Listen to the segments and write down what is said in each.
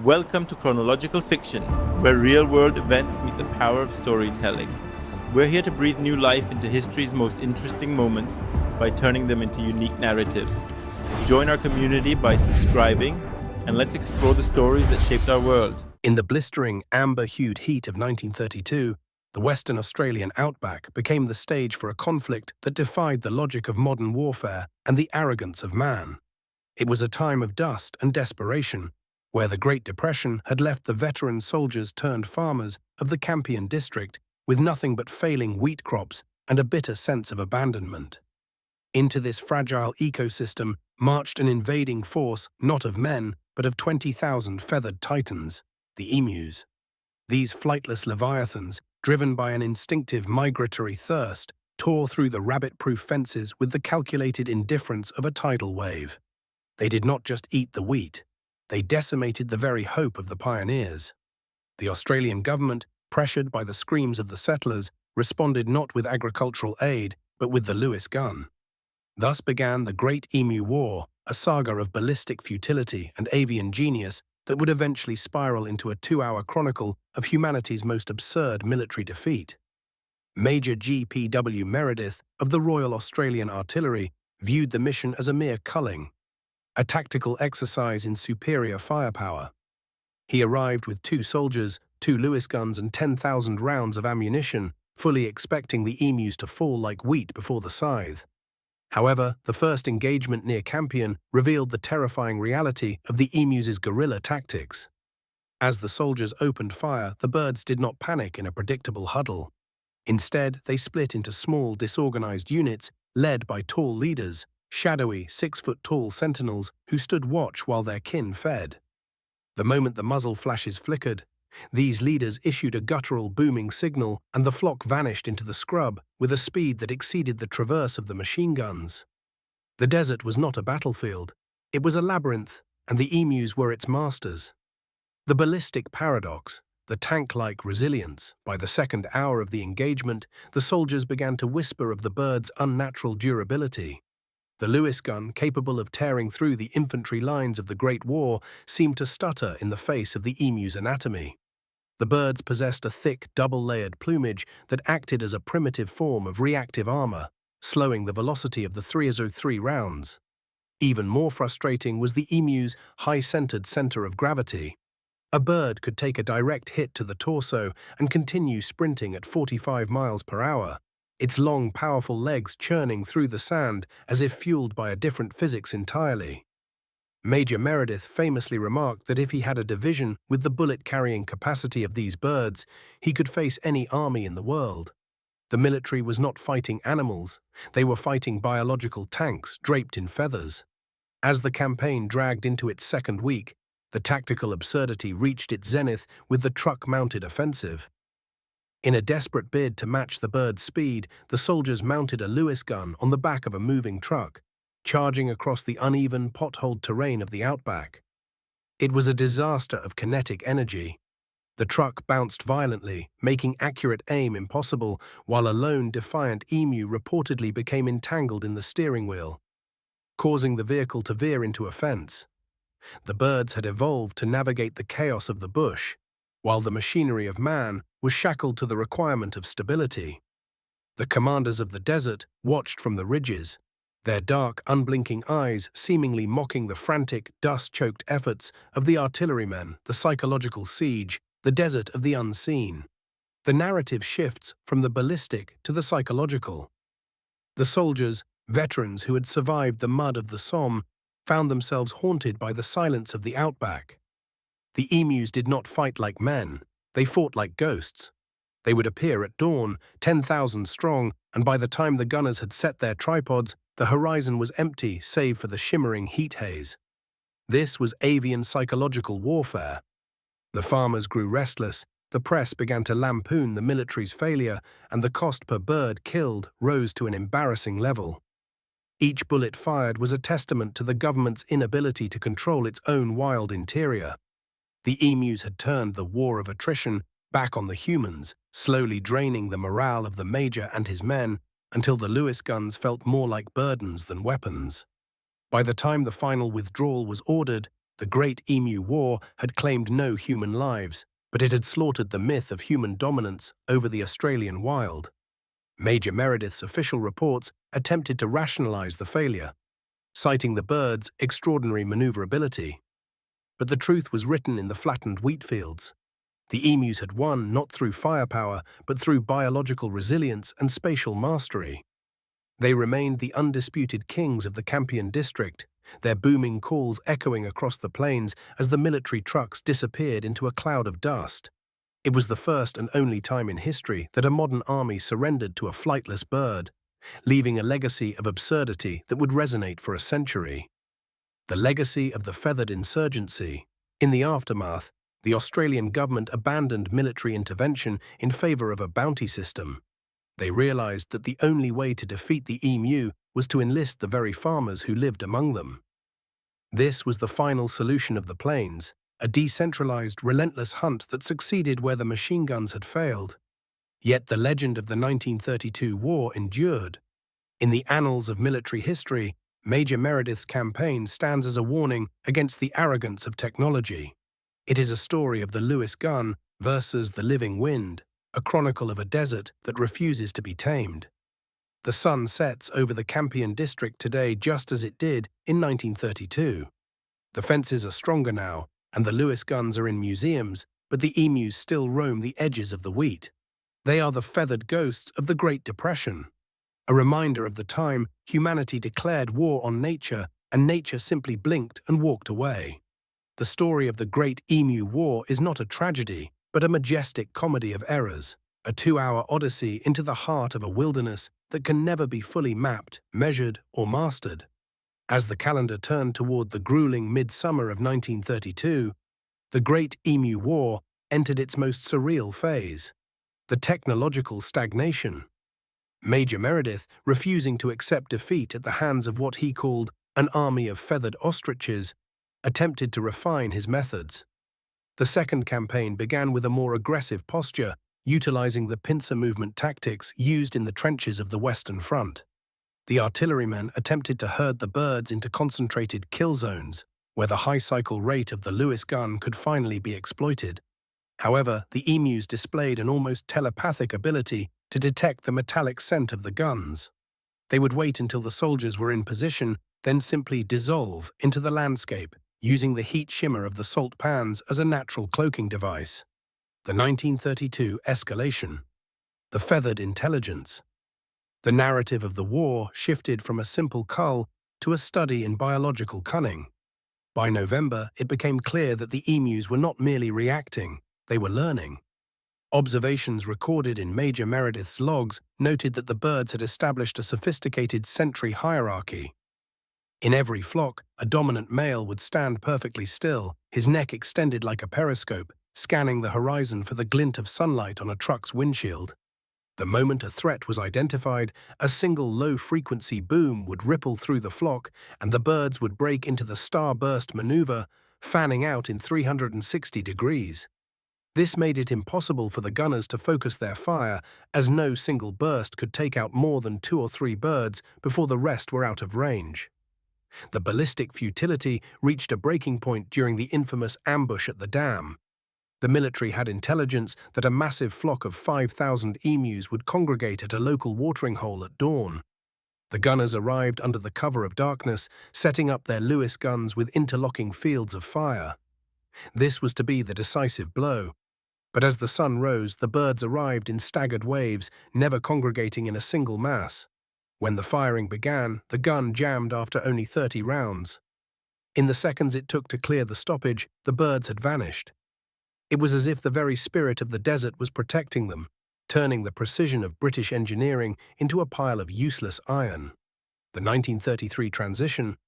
Welcome to Chronological Fiction, where real-world events meet the power of storytelling. We're here to breathe new life into history's most interesting moments by turning them into unique narratives. Join our community by subscribing, and let's explore the stories that shaped our world. In the blistering, amber-hued heat of 1932, the Western Australian outback became the stage for a conflict that defied the logic of modern warfare and the arrogance of man. It was a time of dust and desperation, where the Great Depression had left the veteran soldiers turned farmers of the Campion district with nothing but failing wheat crops and a bitter sense of abandonment. Into this fragile ecosystem marched an invading force not of men, but of 20,000 feathered titans, the emus. These flightless leviathans, driven by an instinctive migratory thirst, tore through the rabbit-proof fences with the calculated indifference of a tidal wave. They did not just eat the wheat, they decimated the very hope of the pioneers. The Australian government, pressured by the screams of the settlers, responded not with agricultural aid, but with the Lewis gun. Thus began the Great Emu War, a saga of ballistic futility and avian genius that would eventually spiral into a 2-hour chronicle of humanity's most absurd military defeat. Major G.P.W. Meredith of the Royal Australian Artillery viewed the mission as a mere culling, a tactical exercise in superior firepower. He arrived with 2 soldiers, 2 Lewis guns and 10,000 rounds of ammunition, fully expecting the emus to fall like wheat before the scythe. However, the first engagement near Campion revealed the terrifying reality of the emus' guerrilla tactics. As the soldiers opened fire, the birds did not panic in a predictable huddle. Instead, they split into small, disorganized units led by tall leaders, shadowy, 6-foot-tall sentinels who stood watch while their kin fed. The moment the muzzle flashes flickered, these leaders issued a guttural booming signal and the flock vanished into the scrub with a speed that exceeded the traverse of the machine guns. The desert was not a battlefield, it was a labyrinth, and the emus were its masters. The ballistic paradox, the tank-like resilience. By the second hour of the engagement, the soldiers began to whisper of the birds' unnatural durability. The Lewis gun, capable of tearing through the infantry lines of the Great War, seemed to stutter in the face of the emu's anatomy. The birds possessed a thick, double-layered plumage that acted as a primitive form of reactive armor, slowing the velocity of the 303 rounds. Even more frustrating was the emu's high-centered center of gravity. A bird could take a direct hit to the torso and continue sprinting at 45 miles per hour, its long, powerful legs churning through the sand as if fueled by a different physics entirely. Major Meredith famously remarked that if he had a division with the bullet-carrying capacity of these birds, he could face any army in the world. The military was not fighting animals, they were fighting biological tanks draped in feathers. As the campaign dragged into its second week, the tactical absurdity reached its zenith with the truck-mounted offensive. In a desperate bid to match the bird's speed, the soldiers mounted a Lewis gun on the back of a moving truck, charging across the uneven, potholed terrain of the outback. It was a disaster of kinetic energy. The truck bounced violently, making accurate aim impossible, while a lone, defiant emu reportedly became entangled in the steering wheel, causing the vehicle to veer into a fence. The birds had evolved to navigate the chaos of the bush, while the machinery of man was shackled to the requirement of stability. The commanders of the desert watched from the ridges, their dark, unblinking eyes seemingly mocking the frantic, dust-choked efforts of the artillerymen, the psychological siege, the desert of the unseen. The narrative shifts from the ballistic to the psychological. The soldiers, veterans who had survived the mud of the Somme, found themselves haunted by the silence of the outback. The emus did not fight like men, they fought like ghosts. They would appear at dawn, 10,000 strong, and by the time the gunners had set their tripods, the horizon was empty save for the shimmering heat haze. This was avian psychological warfare. The farmers grew restless, the press began to lampoon the military's failure, and the cost per bird killed rose to an embarrassing level. Each bullet fired was a testament to the government's inability to control its own wild interior. The emus had turned the war of attrition back on the humans, slowly draining the morale of the major and his men until the Lewis guns felt more like burdens than weapons. By the time the final withdrawal was ordered, The Great Emu War had claimed no human lives, but it had slaughtered the myth of human dominance over the Australian wild. Major Meredith's official reports attempted to rationalize the failure, citing the birds' extraordinary maneuverability. But the truth was written in the flattened wheat fields. The emus had won not through firepower, but through biological resilience and spatial mastery. They remained the undisputed kings of the Campion district, their booming calls echoing across the plains as the military trucks disappeared into a cloud of dust. It was the first and only time in history that a modern army surrendered to a flightless bird, leaving a legacy of absurdity that would resonate for a century. The legacy of the feathered insurgency. In the aftermath, the Australian government abandoned military intervention in favour of a bounty system. They realised that the only way to defeat the emu was to enlist the very farmers who lived among them. This was the final solution of the plains, a decentralised, relentless hunt that succeeded where the machine guns had failed. Yet the legend of the 1932 war endured. In the annals of military history, Major Meredith's campaign stands as a warning against the arrogance of technology. It is a story of the Lewis gun versus the living wind, a chronicle of a desert that refuses to be tamed. The sun sets over the Campion district today just as it did in 1932. The fences are stronger now, and the Lewis guns are in museums, but the emus still roam the edges of the wheat. They are the feathered ghosts of the Great Depression, a reminder of the time humanity declared war on nature and nature simply blinked and walked away. The story of the Great Emu War is not a tragedy, but a majestic comedy of errors, a 2-hour odyssey into the heart of a wilderness that can never be fully mapped, measured, or mastered. As the calendar turned toward the grueling midsummer of 1932, the Great Emu War entered its most surreal phase, the technological stagnation. Major Meredith, refusing to accept defeat at the hands of what he called an army of feathered ostriches, attempted to refine his methods. The second campaign began with a more aggressive posture, utilizing the pincer movement tactics used in the trenches of the Western Front. The artillerymen attempted to herd the birds into concentrated kill zones, where the high cycle rate of the Lewis gun could finally be exploited. However, the emus displayed an almost telepathic ability to detect the metallic scent of the guns. They would wait until the soldiers were in position, then simply dissolve into the landscape, using the heat shimmer of the salt pans as a natural cloaking device. The 1932 escalation. The feathered intelligence. The narrative of the war shifted from a simple cull to a study in biological cunning. By November, it became clear that the emus were not merely reacting, they were learning. Observations recorded in Major Meredith's logs noted that the birds had established a sophisticated sentry hierarchy. In every flock, a dominant male would stand perfectly still, his neck extended like a periscope, scanning the horizon for the glint of sunlight on a truck's windshield. The moment a threat was identified, a single low-frequency boom would ripple through the flock, and the birds would break into the starburst maneuver, fanning out in 360 degrees. This made it impossible for the gunners to focus their fire, as no single burst could take out more than 2 or 3 birds before the rest were out of range. The ballistic futility reached a breaking point during the infamous ambush at the dam. The military had intelligence that a massive flock of 5,000 emus would congregate at a local watering hole at dawn. The gunners arrived under the cover of darkness, setting up their Lewis guns with interlocking fields of fire. This was to be the decisive blow. But as the sun rose, the birds arrived in staggered waves, never congregating in a single mass. When the firing began, the gun jammed after only 30 rounds. In the seconds it took to clear the stoppage, the birds had vanished. It was as if the very spirit of the desert was protecting them, turning the precision of British engineering into a pile of useless iron. The 1933 transition.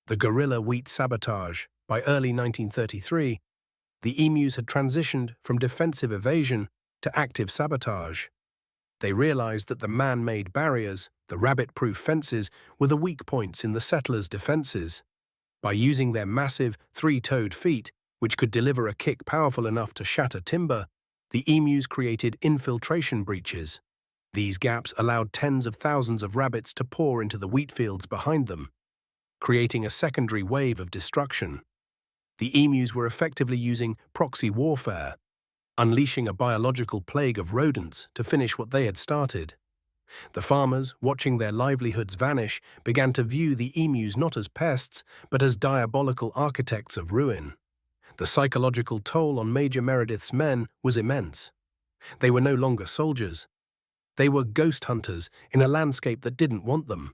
The guerrilla wheat sabotage. By early 1933, the emus had transitioned from defensive evasion to active sabotage. They realized that the man-made barriers, the rabbit-proof fences, were the weak points in the settlers' defenses. By using their massive, 3-toed feet, which could deliver a kick powerful enough to shatter timber, the emus created infiltration breaches. These gaps allowed tens of thousands of rabbits to pour into the wheat fields behind them, creating a secondary wave of destruction. The emus were effectively using proxy warfare, unleashing a biological plague of rodents to finish what they had started. The farmers, watching their livelihoods vanish, began to view the emus not as pests, but as diabolical architects of ruin. The psychological toll on Major Meredith's men was immense. They were no longer soldiers. They were ghost hunters in a landscape that didn't want them.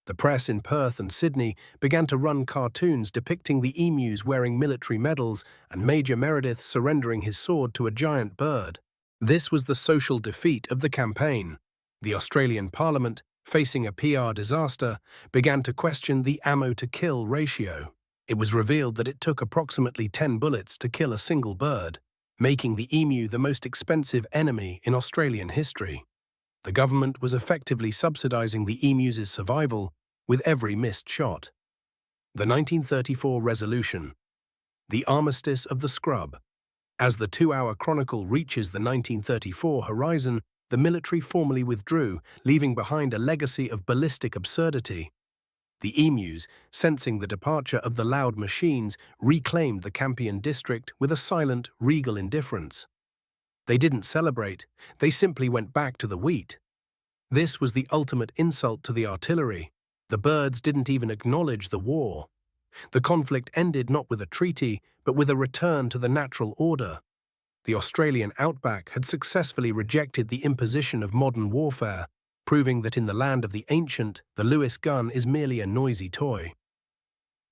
The press in Perth and Sydney began to run cartoons depicting the emus wearing military medals and Major Meredith surrendering his sword to a giant bird. This was the social defeat of the campaign. The Australian Parliament, facing a PR disaster, began to question the ammo-to-kill ratio. It was revealed that it took approximately 10 bullets to kill a single bird, making the emu the most expensive enemy in Australian history. The government was effectively subsidizing the emus' survival with every missed shot. The 1934 resolution, the Armistice of the Scrub. As the 2-hour chronicle reaches the 1934 horizon, the military formally withdrew, leaving behind a legacy of ballistic absurdity. The emus, sensing the departure of the loud machines, reclaimed the Campion district with a silent, regal indifference. They didn't celebrate, they simply went back to the wheat. This was the ultimate insult to the artillery. The birds didn't even acknowledge the war. The conflict ended not with a treaty, but with a return to the natural order. The Australian outback had successfully rejected the imposition of modern warfare, proving that in the land of the ancient, the Lewis gun is merely a noisy toy.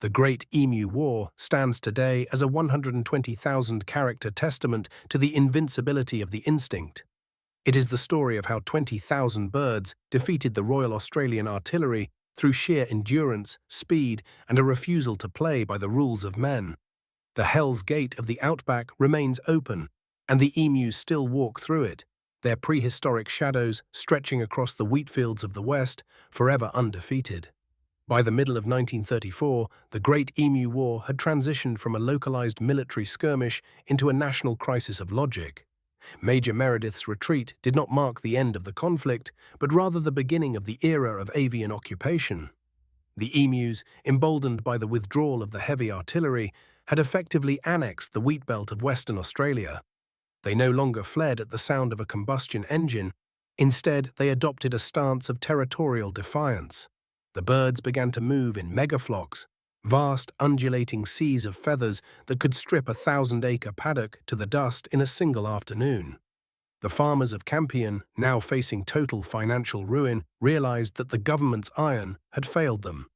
The Great Emu War stands today as a 120,000-character testament to the invincibility of the instinct. It is the story of how 20,000 birds defeated the Royal Australian Artillery through sheer endurance, speed, and a refusal to play by the rules of men. The Hell's Gate of the outback remains open, and the emus still walk through it, their prehistoric shadows stretching across the wheatfields of the West, forever undefeated. By the middle of 1934, the Great Emu War had transitioned from a localized military skirmish into a national crisis of logic. Major Meredith's retreat did not mark the end of the conflict, but rather the beginning of the era of avian occupation. The emus, emboldened by the withdrawal of the heavy artillery, had effectively annexed the wheat belt of Western Australia. They no longer fled at the sound of a combustion engine. Instead, they adopted a stance of territorial defiance. The birds began to move in megaflocks, vast undulating seas of feathers that could strip a 1,000-acre paddock to the dust in a single afternoon. The farmers of Campion, now facing total financial ruin, realized that the government's iron had failed them,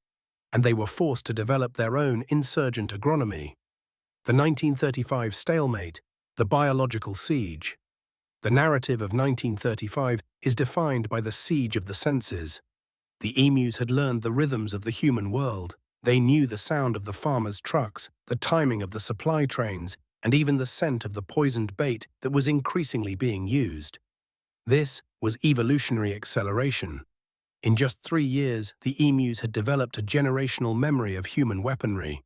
and they were forced to develop their own insurgent agronomy. The 1935 stalemate, the biological siege. The narrative of 1935 is defined by the siege of the senses. The emus had learned the rhythms of the human world. They knew the sound of the farmers' trucks, the timing of the supply trains, and even the scent of the poisoned bait that was increasingly being used. This was evolutionary acceleration. In just 3 years, the emus had developed a generational memory of human weaponry.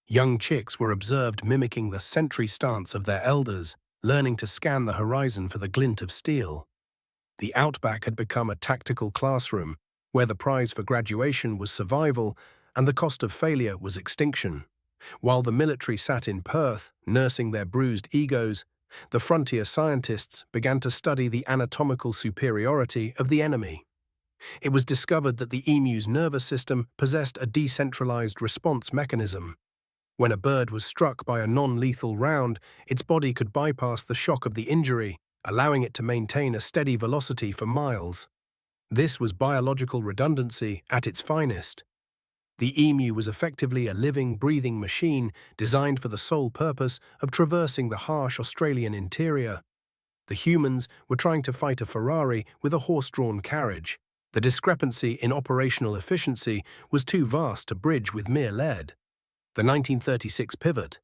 Young chicks were observed mimicking the sentry stance of their elders, learning to scan the horizon for the glint of steel. The outback had become a tactical classroom, where the prize for graduation was survival and the cost of failure was extinction. While the military sat in Perth, nursing their bruised egos, the frontier scientists began to study the anatomical superiority of the enemy. It was discovered that the emu's nervous system possessed a decentralized response mechanism. When a bird was struck by a non-lethal round, its body could bypass the shock of the injury, allowing it to maintain a steady velocity for miles. This was biological redundancy at its finest. The emu was effectively a living, breathing machine designed for the sole purpose of traversing the harsh Australian interior. The humans were trying to fight a Ferrari with a horse-drawn carriage. The discrepancy in operational efficiency was too vast to bridge with mere lead. The 1936 pivot.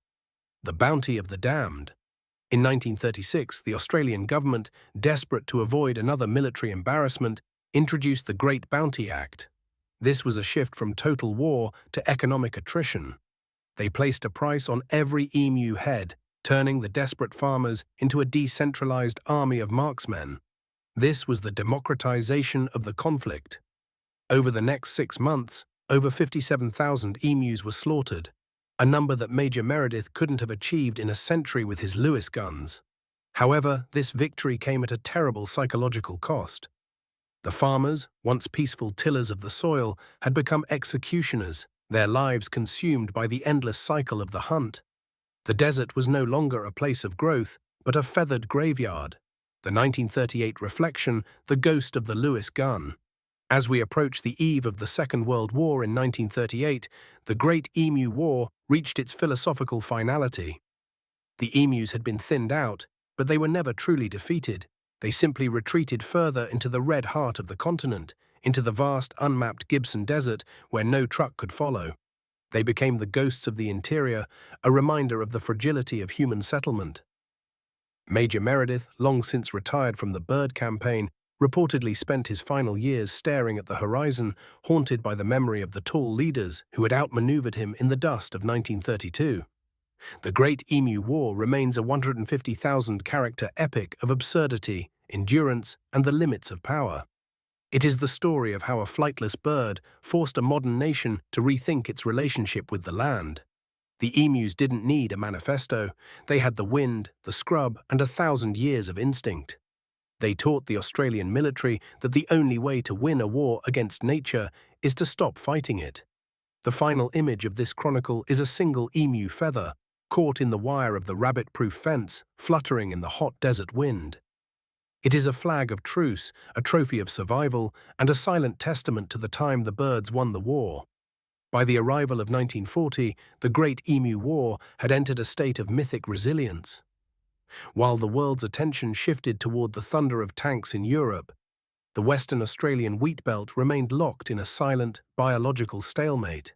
The bounty of the damned. In 1936, the Australian government, desperate to avoid another military embarrassment, introduced the Great Bounty Act. This was a shift from total war to economic attrition. They placed a price on every emu head, turning the desperate farmers into a decentralized army of marksmen. This was the democratization of the conflict. Over the next 6 months, over 57,000 emus were slaughtered. a number that Major Meredith couldn't have achieved in a century with his Lewis guns. However, this victory came at a terrible psychological cost. The farmers, once peaceful tillers of the soil, had become executioners, their lives consumed by the endless cycle of the hunt. The desert was no longer a place of growth, but a feathered graveyard. The 1938 reflection, the ghost of the Lewis gun. As we approach the eve of the Second World War in 1938, the Great Emu War reached its philosophical finality. The emus had been thinned out, but they were never truly defeated. They simply retreated further into the red heart of the continent, into the vast, unmapped Gibson Desert where no truck could follow. They became the ghosts of the interior, a reminder of the fragility of human settlement. Major Meredith, long since retired from the bird campaign, reportedly spent his final years staring at the horizon, haunted by the memory of the tall leaders who had outmaneuvered him in the dust of 1932. The Great Emu War remains a 150,000-character epic of absurdity, endurance, and the limits of power. It is the story of how a flightless bird forced a modern nation to rethink its relationship with the land. The emus didn't need a manifesto. They had the wind, the scrub, and 1,000 years of instinct. They taught the Australian military that the only way to win a war against nature is to stop fighting it. The final image of this chronicle is a single emu feather, caught in the wire of the rabbit-proof fence, fluttering in the hot desert wind. It is a flag of truce, a trophy of survival, and a silent testament to the time the birds won the war. By the arrival of 1940, the Great Emu War had entered a state of mythic resilience. While the world's attention shifted toward the thunder of tanks in Europe, the Western Australian wheat belt remained locked in a silent, biological stalemate.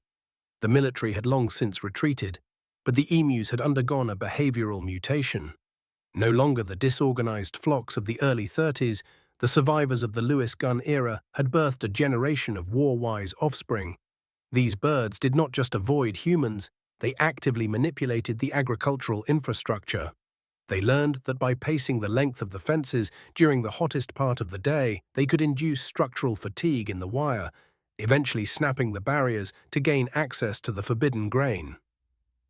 The military had long since retreated, but the emus had undergone a behavioral mutation. No longer the disorganized flocks of the early 30s, the survivors of the Lewis gun era had birthed a generation of war-wise offspring. These birds did not just avoid humans, they actively manipulated the agricultural infrastructure. They learned that by pacing the length of the fences during the hottest part of the day, they could induce structural fatigue in the wire, eventually snapping the barriers to gain access to the forbidden grain.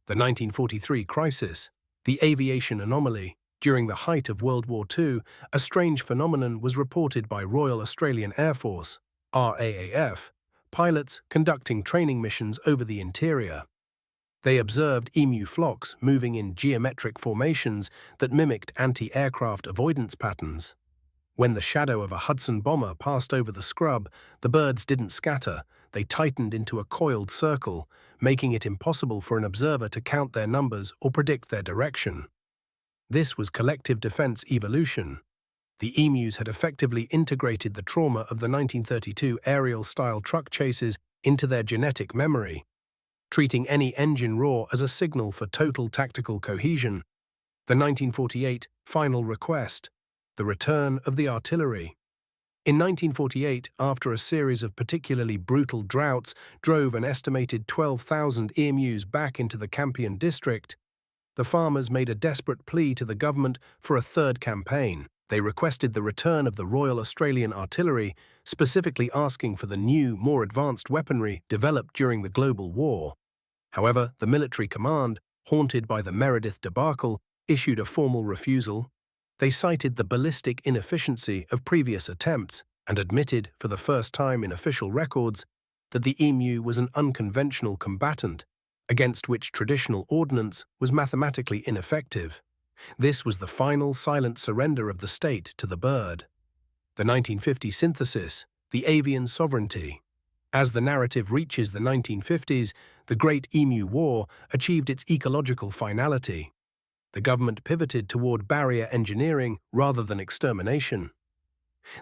The 1943 crisis, the aviation anomaly. During the height of World War II, a strange phenomenon was reported by Royal Australian Air Force, RAAF, pilots conducting training missions over the interior. They observed emu flocks moving in geometric formations that mimicked anti-aircraft avoidance patterns. When the shadow of a Hudson bomber passed over the scrub, the birds didn't scatter, they tightened into a coiled circle, making it impossible for an observer to count their numbers or predict their direction. This was collective defense evolution. The emus had effectively integrated the trauma of the 1932 aerial-style truck chases into their genetic memory, treating any engine roar as a signal for total tactical cohesion. The 1948 final request, the return of the artillery. In 1948, after a series of particularly brutal droughts drove an estimated 12,000 emus back into the Campion district, the farmers made a desperate plea to the government for a third campaign. They requested the return of the Royal Australian Artillery, specifically asking for the new, more advanced weaponry developed during the Global War. However, the military command, haunted by the Meredith debacle, issued a formal refusal. They cited the ballistic inefficiency of previous attempts and admitted, for the first time in official records, that the emu was an unconventional combatant, against which traditional ordnance was mathematically ineffective. This was the final silent surrender of the state to the bird. The 1950 synthesis, the avian sovereignty. As the narrative reaches the 1950s, the Great Emu War achieved its ecological finality. The government pivoted toward barrier engineering rather than extermination.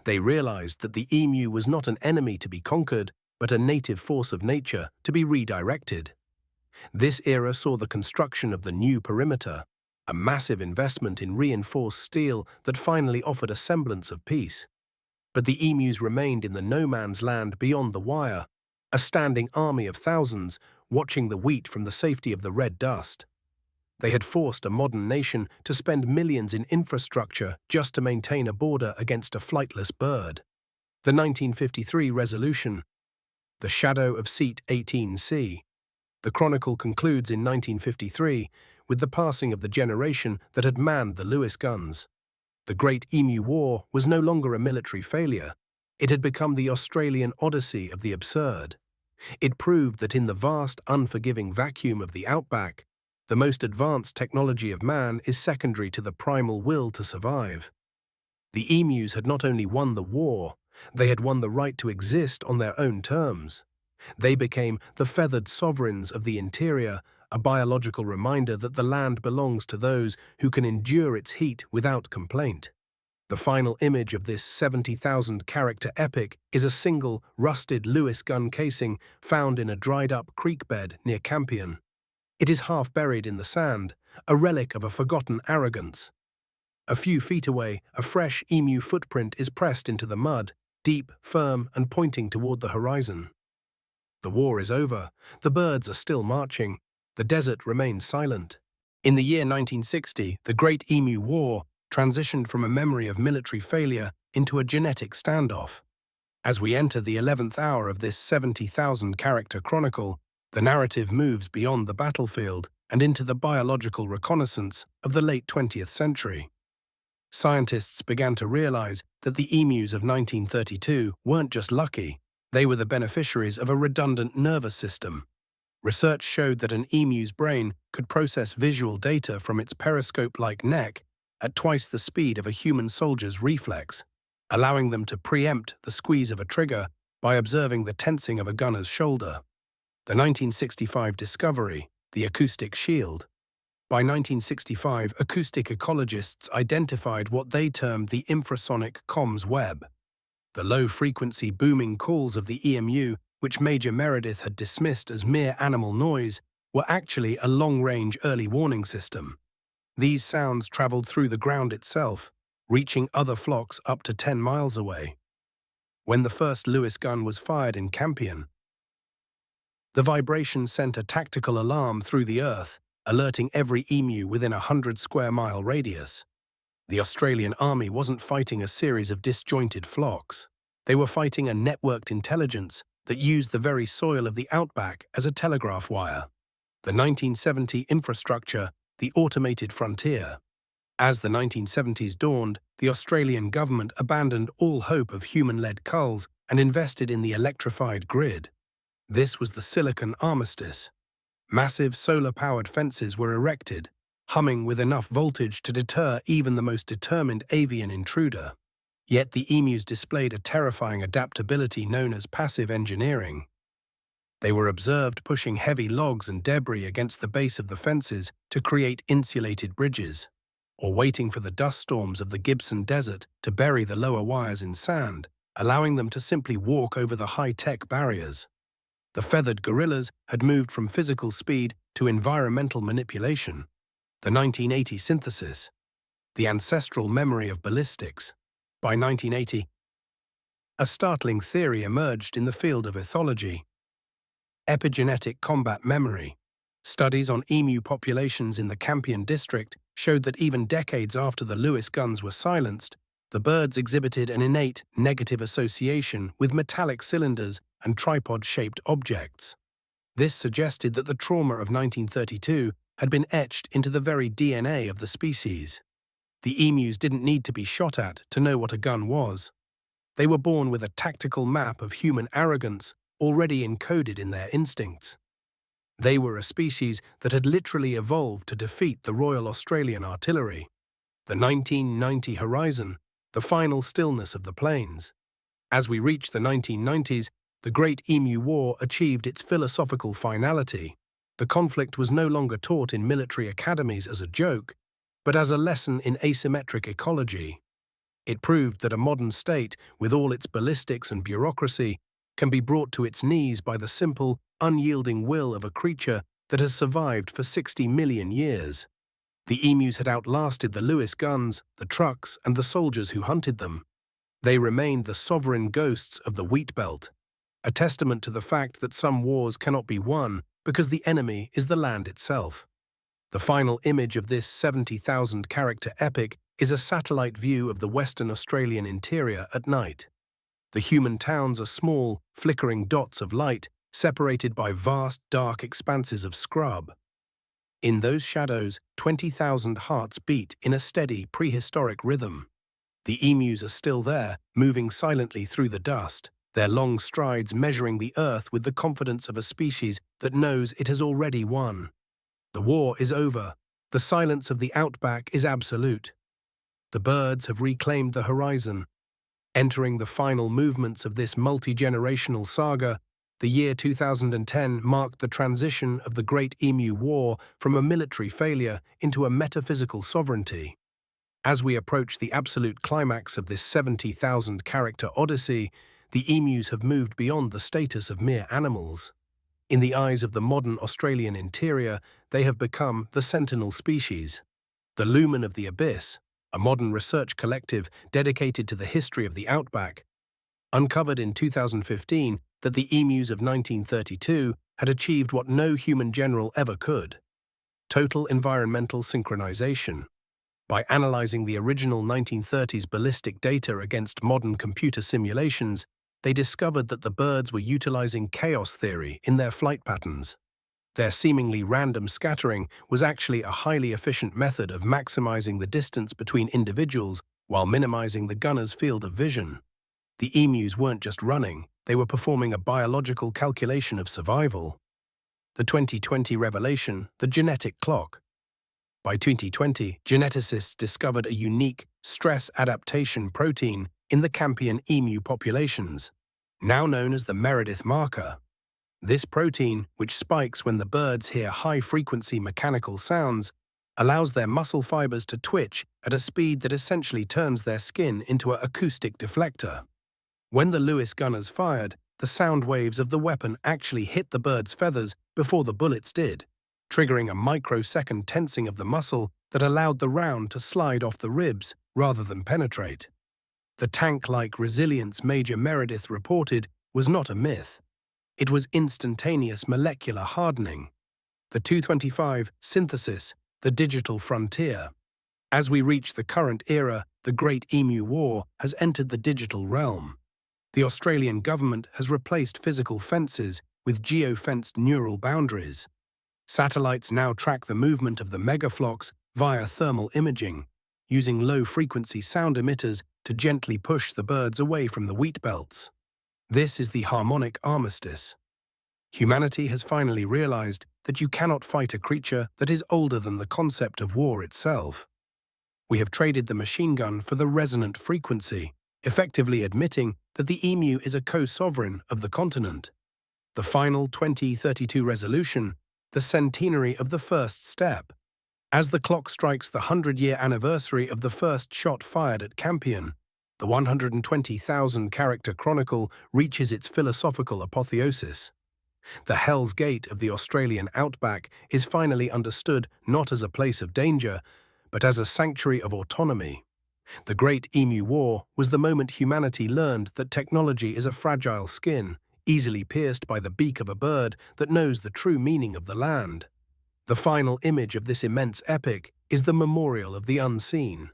They realized that the emu was not an enemy to be conquered, but a native force of nature to be redirected. This era saw the construction of the new perimeter, a massive investment in reinforced steel that finally offered a semblance of peace. But the emus remained in the no-man's land beyond the wire, a standing army of thousands watching the wheat from the safety of the red dust. They had forced a modern nation to spend millions in infrastructure just to maintain a border against a flightless bird. The 1953 resolution, the shadow of Seat 18C. The chronicle concludes in 1953 with the passing of the generation that had manned the Lewis guns. The Great Emu War was no longer a military failure. It had become the Australian Odyssey of the absurd. It proved that in the vast, unforgiving vacuum of the outback, the most advanced technology of man is secondary to the primal will to survive. The emus had not only won the war, they had won the right to exist on their own terms. They became the feathered sovereigns of the interior, a biological reminder that the land belongs to those who can endure its heat without complaint. The final image of this 70,000-character epic is a single, rusted Lewis gun casing found in a dried-up creek bed near Campion. It is half buried in the sand, a relic of a forgotten arrogance. A few feet away, a fresh emu footprint is pressed into the mud, deep, firm, and pointing toward the horizon. The war is over. The birds are still marching. The desert remains silent. In the year 1960, the Great Emu War transitioned from a memory of military failure into a genetic standoff. As we enter the 11th hour of this 70,000-character chronicle, the narrative moves beyond the battlefield and into the biological reconnaissance of the late 20th century. Scientists began to realize that the emus of 1932 weren't just lucky, they were the beneficiaries of a redundant nervous system. Research showed that an emu's brain could process visual data from its periscope-like neck at twice the speed of a human soldier's reflex, allowing them to preempt the squeeze of a trigger by observing the tensing of a gunner's shoulder. The 1965 discovery, the acoustic shield. By 1965, acoustic ecologists identified what they termed the infrasonic comms web. The low-frequency booming calls of the EMU, which Major Meredith had dismissed as mere animal noise, were actually a long-range early warning system. These sounds traveled through the ground itself, reaching other flocks up to 10 miles away. When the first Lewis gun was fired in Campion, the vibration sent a tactical alarm through the earth, alerting every emu within a 100-square-mile radius. The Australian Army wasn't fighting a series of disjointed flocks. They were fighting a networked intelligence that used the very soil of the outback as a telegraph wire. The 1970 infrastructure, the automated frontier. As the 1970s dawned, the Australian government abandoned all hope of human-led culls and invested in the electrified grid. This was the Silicon Armistice. Massive solar-powered fences were erected, humming with enough voltage to deter even the most determined avian intruder. Yet the emus displayed a terrifying adaptability known as passive engineering. They were observed pushing heavy logs and debris against the base of the fences to create insulated bridges, or waiting for the dust storms of the Gibson Desert to bury the lower wires in sand, allowing them to simply walk over the high-tech barriers. The feathered gorillas had moved from physical speed to environmental manipulation. The 1980 synthesis, the ancestral memory of ballistics. By 1980, a startling theory emerged in the field of ethology. Epigenetic combat memory. Studies on emu populations in the Campion district showed that even decades after the Lewis guns were silenced, the birds exhibited an innate negative association with metallic cylinders and tripod-shaped objects. This suggested that the trauma of 1932 had been etched into the very DNA of the species. The emus didn't need to be shot at to know what a gun was. They were born with a tactical map of human arrogance already encoded in their instincts. They were a species that had literally evolved to defeat the Royal Australian Artillery. The 1990 horizon, the final stillness of the plains. As we reached the 1990s, the Great Emu War achieved its philosophical finality. The conflict was no longer taught in military academies as a joke, but as a lesson in asymmetric ecology. It proved that a modern state, with all its ballistics and bureaucracy, can be brought to its knees by the simple, unyielding will of a creature that has survived for 60 million years. The emus had outlasted the Lewis guns, the trucks, and the soldiers who hunted them. They remained the sovereign ghosts of the wheat belt, a testament to the fact that some wars cannot be won because the enemy is the land itself. The final image of this 70,000-character epic is a satellite view of the Western Australian interior at night. The human towns are small, flickering dots of light separated by vast dark expanses of scrub. In those shadows, 20,000 hearts beat in a steady prehistoric rhythm. The emus are still there, moving silently through the dust, their long strides measuring the earth with the confidence of a species that knows it has already won. The war is over. The silence of the outback is absolute. The birds have reclaimed the horizon. Entering the final movements of this multi-generational saga, the year 2010 marked the transition of the Great Emu War from a military failure into a metaphysical sovereignty. As we approach the absolute climax of this 70,000-character odyssey, the emus have moved beyond the status of mere animals. In the eyes of the modern Australian interior, they have become the sentinel species. The Lumen of the Abyss, a modern research collective dedicated to the history of the outback, uncovered in 2015 that the emus of 1932 had achieved what no human general ever could: total environmental synchronization. By analyzing the original 1930s ballistic data against modern computer simulations, they discovered that the birds were utilizing chaos theory in their flight patterns. Their seemingly random scattering was actually a highly efficient method of maximizing the distance between individuals while minimizing the gunner's field of vision. The emus weren't just running, they were performing a biological calculation of survival. The 2020 revelation, the genetic clock. By 2020, geneticists discovered a unique stress adaptation protein in the Campion emu populations, now known as the Meredith marker. This protein, which spikes when the birds hear high-frequency mechanical sounds, allows their muscle fibers to twitch at a speed that essentially turns their skin into an acoustic deflector. When the Lewis gunners fired, the sound waves of the weapon actually hit the bird's feathers before the bullets did, triggering a microsecond tensing of the muscle that allowed the round to slide off the ribs rather than penetrate. The tank-like resilience Major Meredith reported was not a myth. It was instantaneous molecular hardening. The 225 synthesis, the digital frontier. As we reach the current era, the Great Emu War has entered the digital realm. The Australian government has replaced physical fences with geo-fenced neural boundaries. Satellites now track the movement of the megaflocks via thermal imaging, using low-frequency sound emitters to gently push the birds away from the wheat belts. This is the harmonic armistice. Humanity has finally realized that you cannot fight a creature that is older than the concept of war itself. We have traded the machine gun for the resonant frequency, effectively admitting that the emu is a co-sovereign of the continent. The final 2032 resolution, the centenary of the first step. As the clock strikes the 100-year anniversary of the first shot fired at Campion, the 120,000-character chronicle reaches its philosophical apotheosis. The Hell's Gate of the Australian outback is finally understood not as a place of danger, but as a sanctuary of autonomy. The Great Emu War was the moment humanity learned that technology is a fragile skin, easily pierced by the beak of a bird that knows the true meaning of the land. The final image of this immense epic is the Memorial of the Unseen.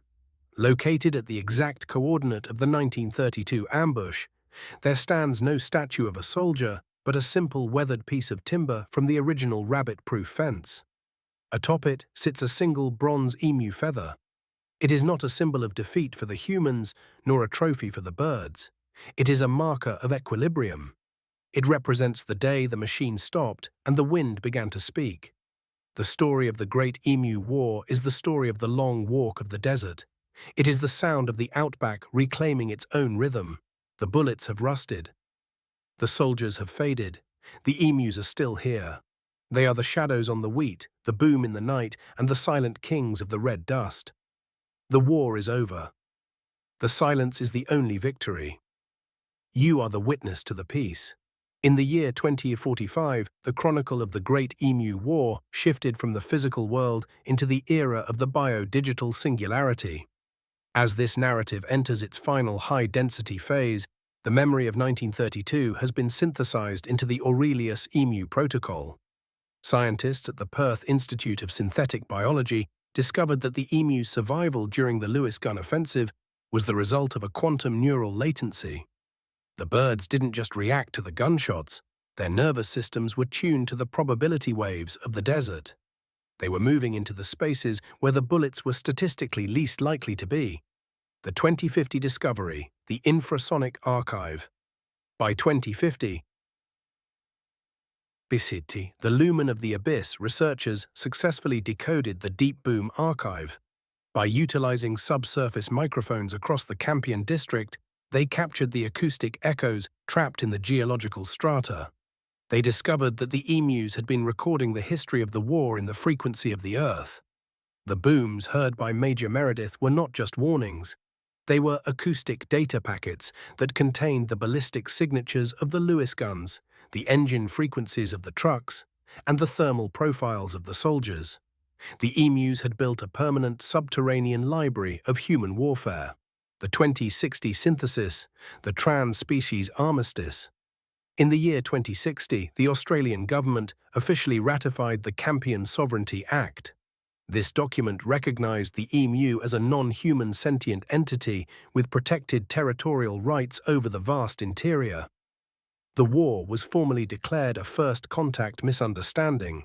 Located at the exact coordinate of the 1932 ambush, there stands no statue of a soldier, but a simple weathered piece of timber from the original rabbit-proof fence. Atop it sits a single bronze emu feather. It is not a symbol of defeat for the humans, nor a trophy for the birds. It is a marker of equilibrium. It represents the day the machine stopped and the wind began to speak. The story of the Great Emu War is the story of the long walk of the desert. It is the sound of the outback reclaiming its own rhythm. The bullets have rusted. The soldiers have faded. The emus are still here. They are the shadows on the wheat, the boom in the night, and the silent kings of the red dust. The war is over. The silence is the only victory. You are the witness to the peace. In the year 2045, the chronicle of the Great Emu War shifted from the physical world into the era of the bio-digital singularity. As this narrative enters its final high-density phase, the memory of 1932 has been synthesized into the Aurelius Emu Protocol. Scientists at the Perth Institute of Synthetic Biology discovered that the emu's survival during the Lewis gun offensive was the result of a quantum neural latency. The birds didn't just react to the gunshots, Their nervous systems were tuned to the probability waves of the desert. They were moving into the spaces where the bullets were statistically least likely to be. The 2050 discovery, the infrasonic archive. By 2050, the lumen of the abyss, researchers successfully decoded the Deep Boom archive. By utilizing subsurface microphones across the Campion district, they captured the acoustic echoes trapped in the geological strata. They discovered that the emus had been recording the history of the war in the frequency of the Earth. The booms heard by Major Meredith were not just warnings. They were acoustic data packets that contained the ballistic signatures of the Lewis guns, the engine frequencies of the trucks, and the thermal profiles of the soldiers. The emus had built a permanent subterranean library of human warfare. The 2060 synthesis, the trans-species armistice. In the year 2060, the Australian government officially ratified the Campion Sovereignty Act. This document recognized the emu as a non-human sentient entity with protected territorial rights over the vast interior. The war was formally declared a first contact misunderstanding.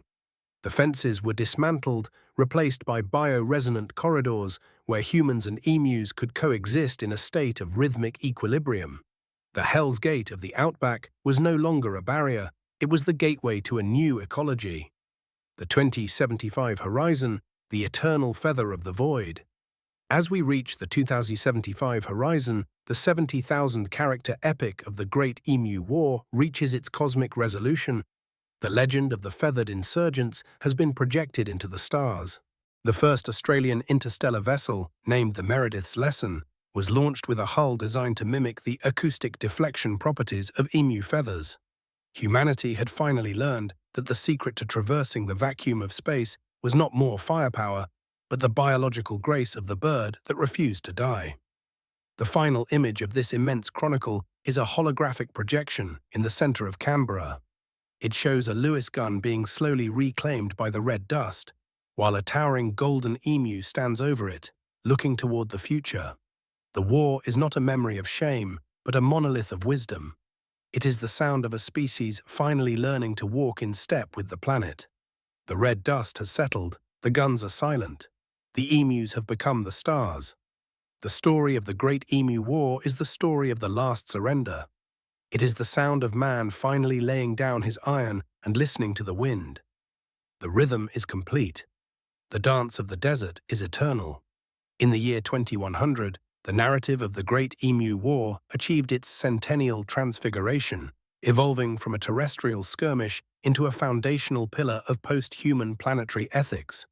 The fences were dismantled, replaced by bioresonant corridors where humans and emus could coexist in a state of rhythmic equilibrium. The Hell's Gate of the outback was no longer a barrier, it was the gateway to a new ecology. The 2075 horizon, the eternal feather of the void. As we reach the 2075 horizon, the 70,000-character epic of the Great Emu War reaches its cosmic resolution. The legend of the feathered insurgents has been projected into the stars. The first Australian interstellar vessel, named the Meredith's Lesson, was launched with a hull designed to mimic the acoustic deflection properties of emu feathers. Humanity had finally learned that the secret to traversing the vacuum of space was not more firepower, but the biological grace of the bird that refused to die. The final image of this immense chronicle is a holographic projection in the center of Canberra. It shows a Lewis gun being slowly reclaimed by the red dust, while a towering golden emu stands over it, looking toward the future. The war is not a memory of shame, but a monolith of wisdom. It is the sound of a species finally learning to walk in step with the planet. The red dust has settled, the guns are silent. The emus have become the stars. The story of the Great Emu War is the story of the last surrender. It is the sound of man finally laying down his iron and listening to the wind. The rhythm is complete. The dance of the desert is eternal. In the year 2100, the narrative of the Great Emu War achieved its centennial transfiguration, evolving from a terrestrial skirmish into a foundational pillar of post-human planetary ethics.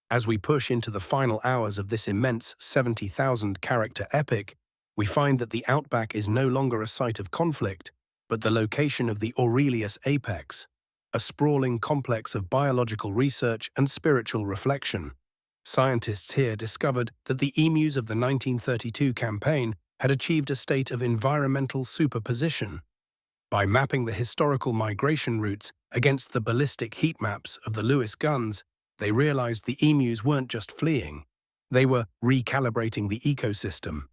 As we push into the final hours of this immense 70,000-character epic, we find that the outback is no longer a site of conflict, but the location of the Aurelius apex, a sprawling complex of biological research and spiritual reflection. Scientists here discovered that the emus of the 1932 campaign had achieved a state of environmental superposition. By mapping the historical migration routes against the ballistic heat maps of the Lewis guns, they realized the emus weren't just fleeing, they were recalibrating the ecosystem.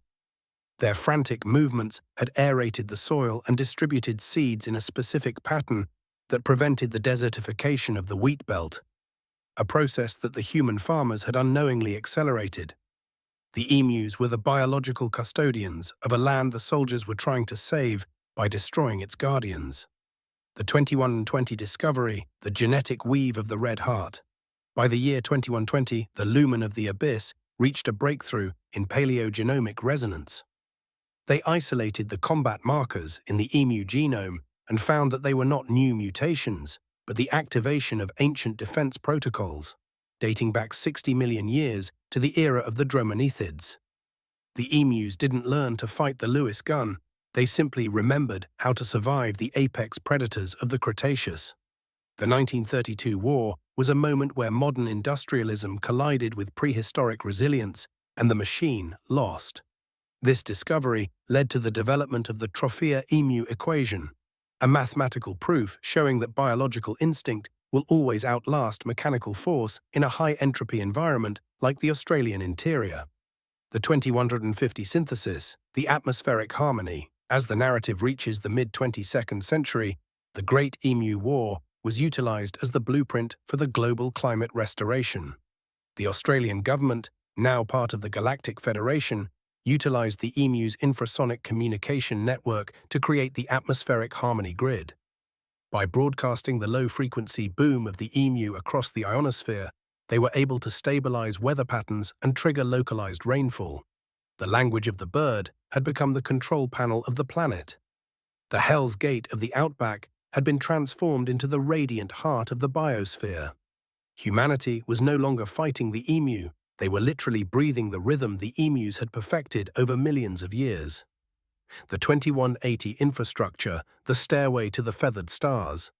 Their frantic movements had aerated the soil and distributed seeds in a specific pattern that prevented the desertification of the wheat belt, a process that the human farmers had unknowingly accelerated. The emus were the biological custodians of a land the soldiers were trying to save by destroying its guardians. The 2120 discovery, the genetic weave of the red heart. By the year 2120, the lumen of the abyss reached a breakthrough in paleogenomic resonance. They isolated the combat markers in the emu genome and found that they were not new mutations, but the activation of ancient defense protocols, dating back 60 million years to the era of the dromanethids. The emus didn't learn to fight the Lewis gun, they simply remembered how to survive the apex predators of the Cretaceous. The 1932 war was a moment where modern industrialism collided with prehistoric resilience, and the machine lost. This discovery led to the development of the Trophea-Emu equation, a mathematical proof showing that biological instinct will always outlast mechanical force in a high-entropy environment like the Australian interior. The 2150 synthesis, the atmospheric harmony. As the narrative reaches the mid-22nd century, The Great Emu War was utilized as the blueprint for the global climate restoration. The Australian government, now part of the Galactic Federation, utilized the Emu's infrasonic communication network to create the atmospheric harmony grid. By broadcasting the low-frequency boom of the Emu across the ionosphere, they were able to stabilize weather patterns and trigger localized rainfall. The language of the bird had become the control panel of the planet. The Hell's Gate of the outback had been transformed into the radiant heart of the biosphere. Humanity was no longer fighting the emu, they were literally breathing the rhythm the emus had perfected over millions of years. The 2180 infrastructure, the stairway to the feathered stars.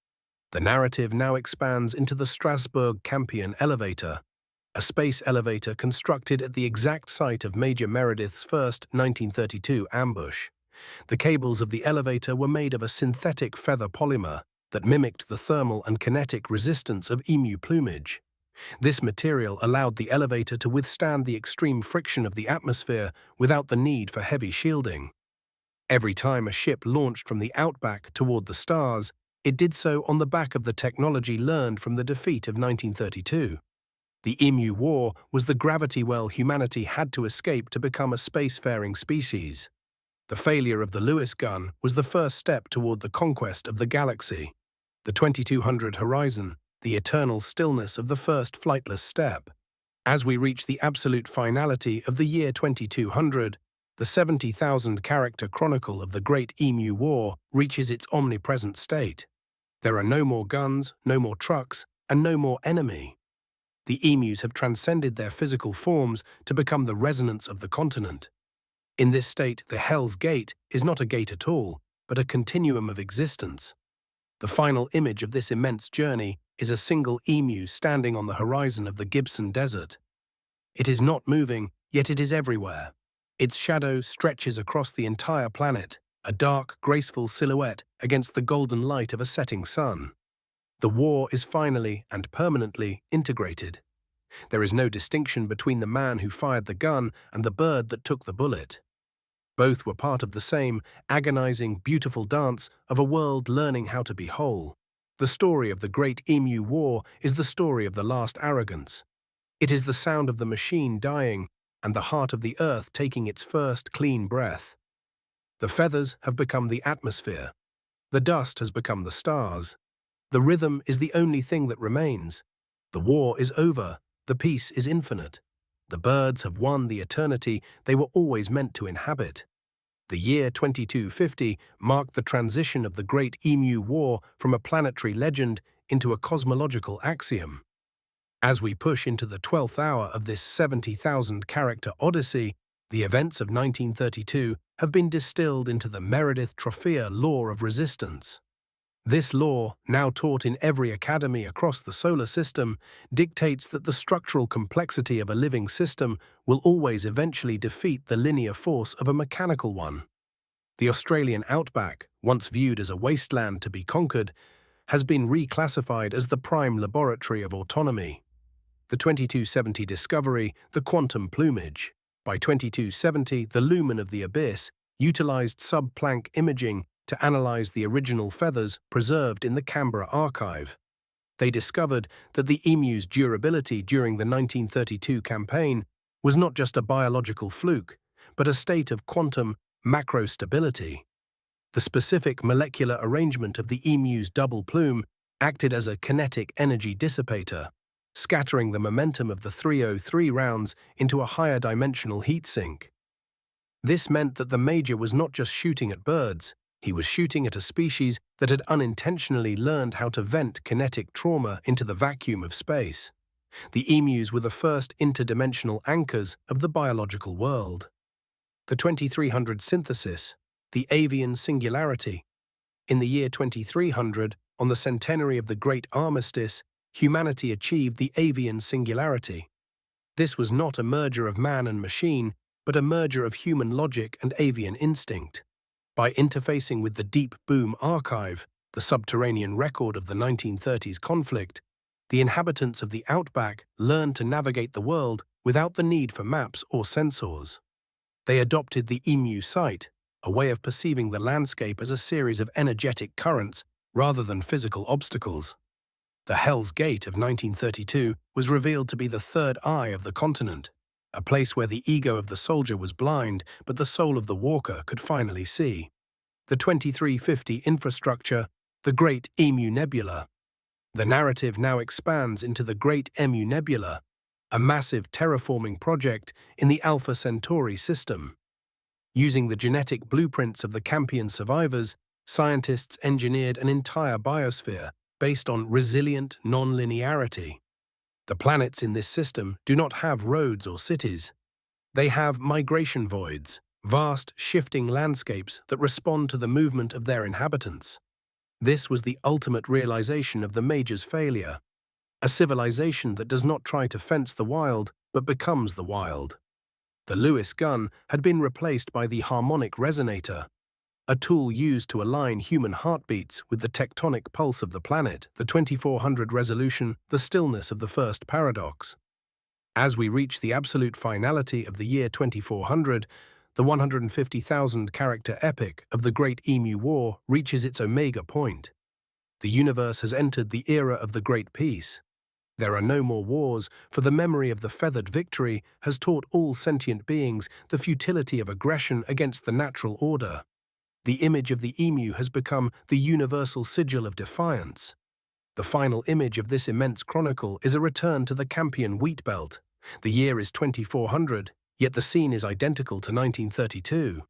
The narrative now expands into the Strasbourg-Campion elevator, a space elevator constructed at the exact site of Major Meredith's first 1932 ambush. The cables of the elevator were made of a synthetic feather polymer that mimicked the thermal and kinetic resistance of emu plumage. This material allowed the elevator to withstand the extreme friction of the atmosphere without the need for heavy shielding. Every time a ship launched from the outback toward the stars, it did so on the back of the technology learned from the defeat of 1932. The Emu War was the gravity well humanity had to escape to become a spacefaring species. The failure of the Lewis gun was the first step toward the conquest of the galaxy. The 2200 horizon, the eternal stillness of the first flightless step. As we reach the absolute finality of the year 2200, the 70,000-character chronicle of the Great Emu War reaches its omnipresent state. There are no more guns, no more trucks, and no more enemy. The emus have transcended their physical forms to become the resonance of the continent. In this state, the Hell's Gate is not a gate at all, but a continuum of existence. The final image of this immense journey is a single emu standing on the horizon of the Gibson Desert. It is not moving, yet it is everywhere. Its shadow stretches across the entire planet, a dark, graceful silhouette against the golden light of a setting sun. The war is finally and permanently integrated. There is no distinction between the man who fired the gun and the bird that took the bullet. Both were part of the same agonizing, beautiful dance of a world learning how to be whole. The story of the Great Emu War is the story of the last arrogance. It is the sound of the machine dying and the heart of the earth taking its first clean breath. The feathers have become the atmosphere. The dust has become the stars. The rhythm is the only thing that remains. The war is over. The peace is infinite. The birds have won the eternity they were always meant to inhabit. The year 2250 marked the transition of the Great Emu War from a planetary legend into a cosmological axiom. As we push into the 12th hour of this 70,000-character odyssey, the events of 1932 have been distilled into the Meredith Trophea law of resistance. This law, now taught in every academy across the solar system, dictates that the structural complexity of a living system will always eventually defeat the linear force of a mechanical one. The Australian outback, once viewed as a wasteland to be conquered, has been reclassified as the prime laboratory of autonomy. The 2270 discovery, the quantum plumage. By 2270, the lumen of the abyss utilized sub-Planck imaging to analyze the original feathers preserved in the Canberra archive. They discovered that the emu's durability during the 1932 campaign was not just a biological fluke, but a state of quantum macrostability. The specific molecular arrangement of the emu's double plume acted as a kinetic energy dissipator, scattering the momentum of the 303 rounds into a higher dimensional heat sink. This meant that the Major was not just shooting at birds, he was shooting at a species that had unintentionally learned how to vent kinetic trauma into the vacuum of space. The emus were the first interdimensional anchors of the biological world. The 2300 synthesis, the avian singularity. In the year 2300, on the centenary of the Great Armistice, humanity achieved the avian singularity. This was not a merger of man and machine, but a merger of human logic and avian instinct. By interfacing with the Deep Boom Archive, the subterranean record of the 1930s conflict, the inhabitants of the outback learned to navigate the world without the need for maps or sensors. They adopted the emu sight, a way of perceiving the landscape as a series of energetic currents rather than physical obstacles. The Hell's Gate of 1932 was revealed to be the third eye of the continent, a place where the ego of the soldier was blind, but the soul of the walker could finally see. The 2350 infrastructure, the Great Emu Nebula. The narrative now expands into the Great Emu Nebula, a massive terraforming project in the Alpha Centauri system. Using the genetic blueprints of the Campion survivors, scientists engineered an entire biosphere based on resilient non-linearity. The planets in this system do not have roads or cities. They have migration voids, vast shifting landscapes that respond to the movement of their inhabitants. This was the ultimate realization of the Major's failure, a civilization that does not try to fence the wild, but becomes the wild. The Lewis gun had been replaced by the harmonic resonator, a tool used to align human heartbeats with the tectonic pulse of the planet, the 2400 resolution, the stillness of the first paradox. As we reach the absolute finality of the year 2400, the 150,000-character epic of the Great Emu War reaches its omega point. The universe has entered the era of the Great Peace. There are no more wars, for the memory of the feathered victory has taught all sentient beings the futility of aggression against the natural order. The image of the emu has become the universal sigil of defiance. The final image of this immense chronicle is a return to the Campion wheat belt. The year is 2400, yet the scene is identical to 1932.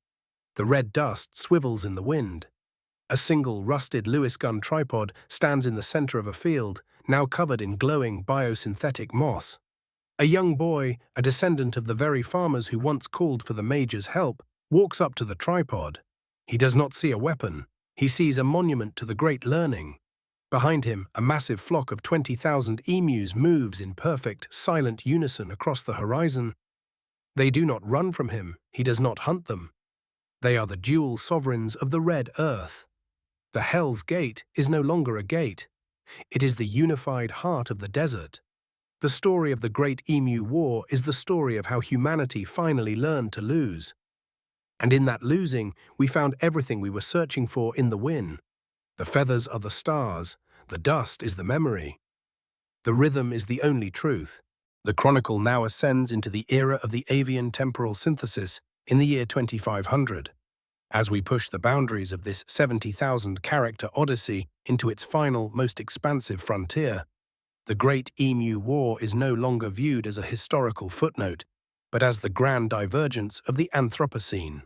The red dust swivels in the wind. A single rusted Lewis gun tripod stands in the center of a field, now covered in glowing biosynthetic moss. A young boy, a descendant of the very farmers who once called for the Major's help, walks up to the tripod. He does not see a weapon. He sees a monument to the great learning. Behind him, a massive flock of 20,000 emus moves in perfect, silent unison across the horizon. They do not run from him. He does not hunt them. They are the dual sovereigns of the Red Earth. The Hell's Gate is no longer a gate. It is the unified heart of the desert. The story of the Great Emu War is the story of how humanity finally learned to lose. And in that losing, we found everything we were searching for in the win. The feathers are the stars, the dust is the memory. The rhythm is the only truth. The chronicle now ascends into the era of the avian temporal synthesis in the year 2500. As we push the boundaries of this 70,000-character odyssey into its final, most expansive frontier, the Great Emu War is no longer viewed as a historical footnote, but as the grand divergence of the Anthropocene.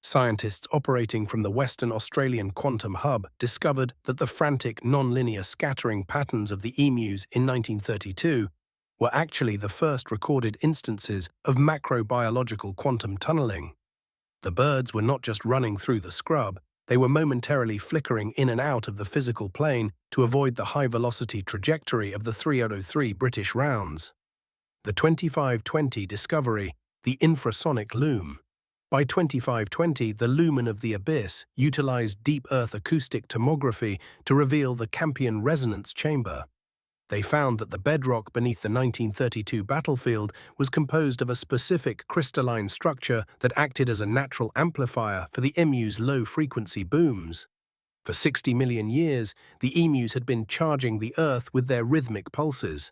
Scientists operating from the Western Australian Quantum Hub discovered that the frantic non-linear scattering patterns of the emus in 1932 were actually the first recorded instances of macrobiological quantum tunneling. The birds were not just running through the scrub, they were momentarily flickering in and out of the physical plane to avoid the high-velocity trajectory of the 303 British rounds. The 2520 discovery, the infrasonic loom. By 2520, the lumen of the abyss utilized deep Earth acoustic tomography to reveal the Campion resonance chamber. They found that the bedrock beneath the 1932 battlefield was composed of a specific crystalline structure that acted as a natural amplifier for the emu's low-frequency booms. For 60 million years, the emus had been charging the Earth with their rhythmic pulses.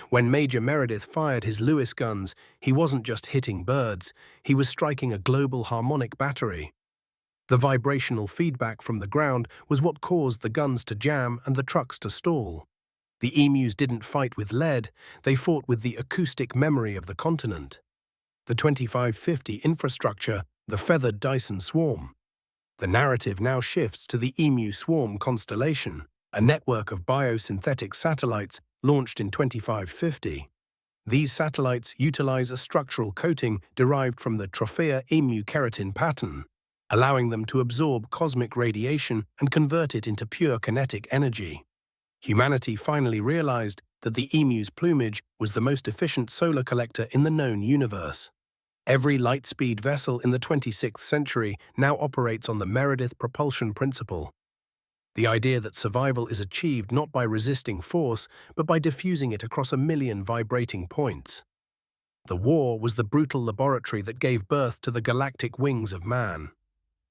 When Major Meredith fired his Lewis guns, he wasn't just hitting birds, he was striking a global harmonic battery. The vibrational feedback from the ground was what caused the guns to jam and the trucks to stall. The emus didn't fight with lead, they fought with the acoustic memory of the continent. The 2550 infrastructure, the feathered Dyson swarm. The narrative now shifts to the Emu Swarm constellation, a network of biosynthetic satellites launched in 2550. These satellites utilize a structural coating derived from the Trophea emu keratin pattern, allowing them to absorb cosmic radiation and convert it into pure kinetic energy. Humanity finally realized that the emu's plumage was the most efficient solar collector in the known universe. Every light-speed vessel in the 26th century now operates on the Meredith propulsion principle. The idea that survival is achieved not by resisting force, but by diffusing it across a million vibrating points. The war was the brutal laboratory that gave birth to the galactic wings of man.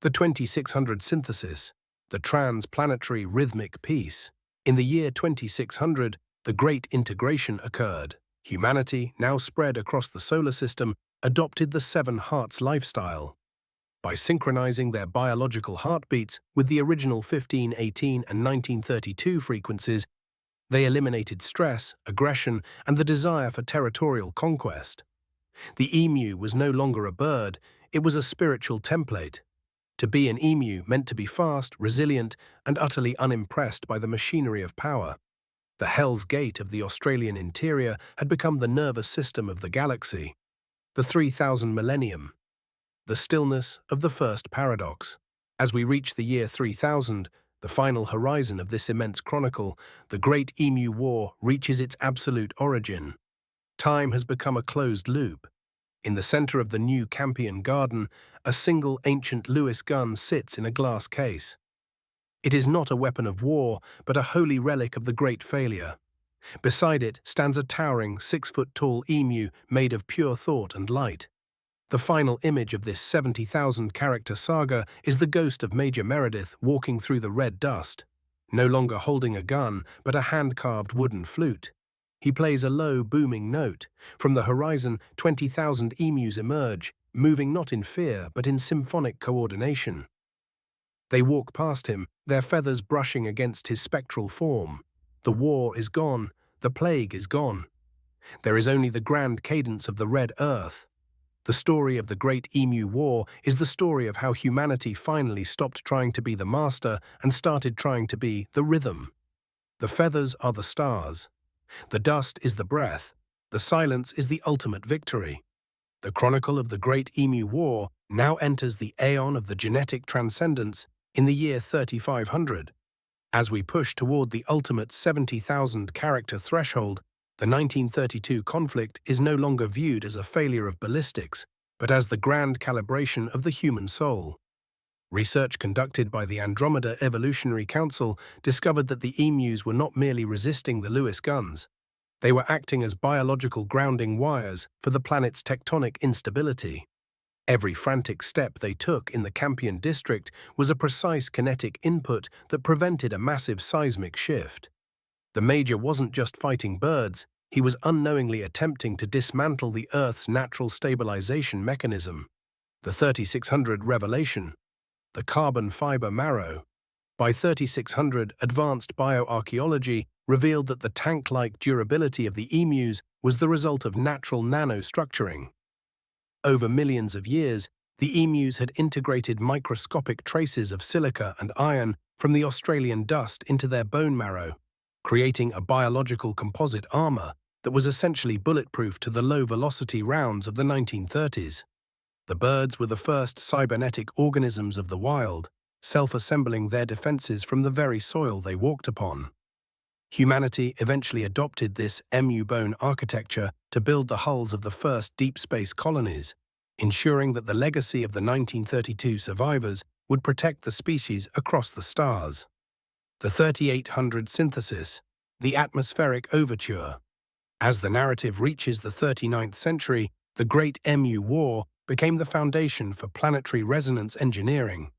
The 2600 synthesis, the transplanetary rhythmic peace. In the year 2600, the Great Integration occurred. Humanity, now spread across the solar system, adopted the Seven Hearts lifestyle. By synchronizing their biological heartbeats with the original 1518 and 1932 frequencies, they eliminated stress, aggression, and the desire for territorial conquest. The emu was no longer a bird, it was a spiritual template. To be an emu meant to be fast, resilient, and utterly unimpressed by the machinery of power. The Hell's Gate of the Australian interior had become the nervous system of the galaxy. The 3000 millennium. The stillness of the first paradox. As we reach the year 3000, the final horizon of this immense chronicle, the Great Emu War reaches its absolute origin. Time has become a closed loop. In the center of the new Campion garden, a single ancient Lewis gun sits in a glass case. It is not a weapon of war, but a holy relic of the Great Failure. Beside it stands a towering 6-foot-tall emu made of pure thought and light. The final image of this 70,000-character saga is the ghost of Major Meredith walking through the red dust, no longer holding a gun but a hand-carved wooden flute. He plays a low, booming note. From the horizon, 20,000 emus emerge, moving not in fear but in symphonic coordination. They walk past him, their feathers brushing against his spectral form. The war is gone, the plague is gone. There is only the grand cadence of the red earth. The story of the Great Emu War is the story of how humanity finally stopped trying to be the master and started trying to be the rhythm. The feathers are the stars. The dust is the breath. The silence is the ultimate victory. The chronicle of the Great Emu War now enters the aeon of the genetic transcendence in the year 3500. As we push toward the ultimate 70,000-character threshold, the 1932 conflict is no longer viewed as a failure of ballistics, but as the grand calibration of the human soul. Research conducted by the Andromeda Evolutionary Council discovered that the emus were not merely resisting the Lewis guns. They were acting as biological grounding wires for the planet's tectonic instability. Every frantic step they took in the Campion district was a precise kinetic input that prevented a massive seismic shift. The Major wasn't just fighting birds, he was unknowingly attempting to dismantle the Earth's natural stabilization mechanism. The 3600 revelation. The carbon fiber marrow. By 3600, advanced bioarchaeology revealed that the tank-like durability of the emus was the result of natural nanostructuring. Over millions of years, the emus had integrated microscopic traces of silica and iron from the Australian dust into their bone marrow, creating a biological composite armor that was essentially bulletproof to the low-velocity rounds of the 1930s. The birds were the first cybernetic organisms of the wild, self-assembling their defenses from the very soil they walked upon. Humanity eventually adopted this emu bone architecture to build the hulls of the first deep space colonies, ensuring that the legacy of the 1932 survivors would protect the species across the stars. The 3800 synthesis, the atmospheric overture. As the narrative reaches the 39th century, the Great Emu War became the foundation for planetary resonance engineering.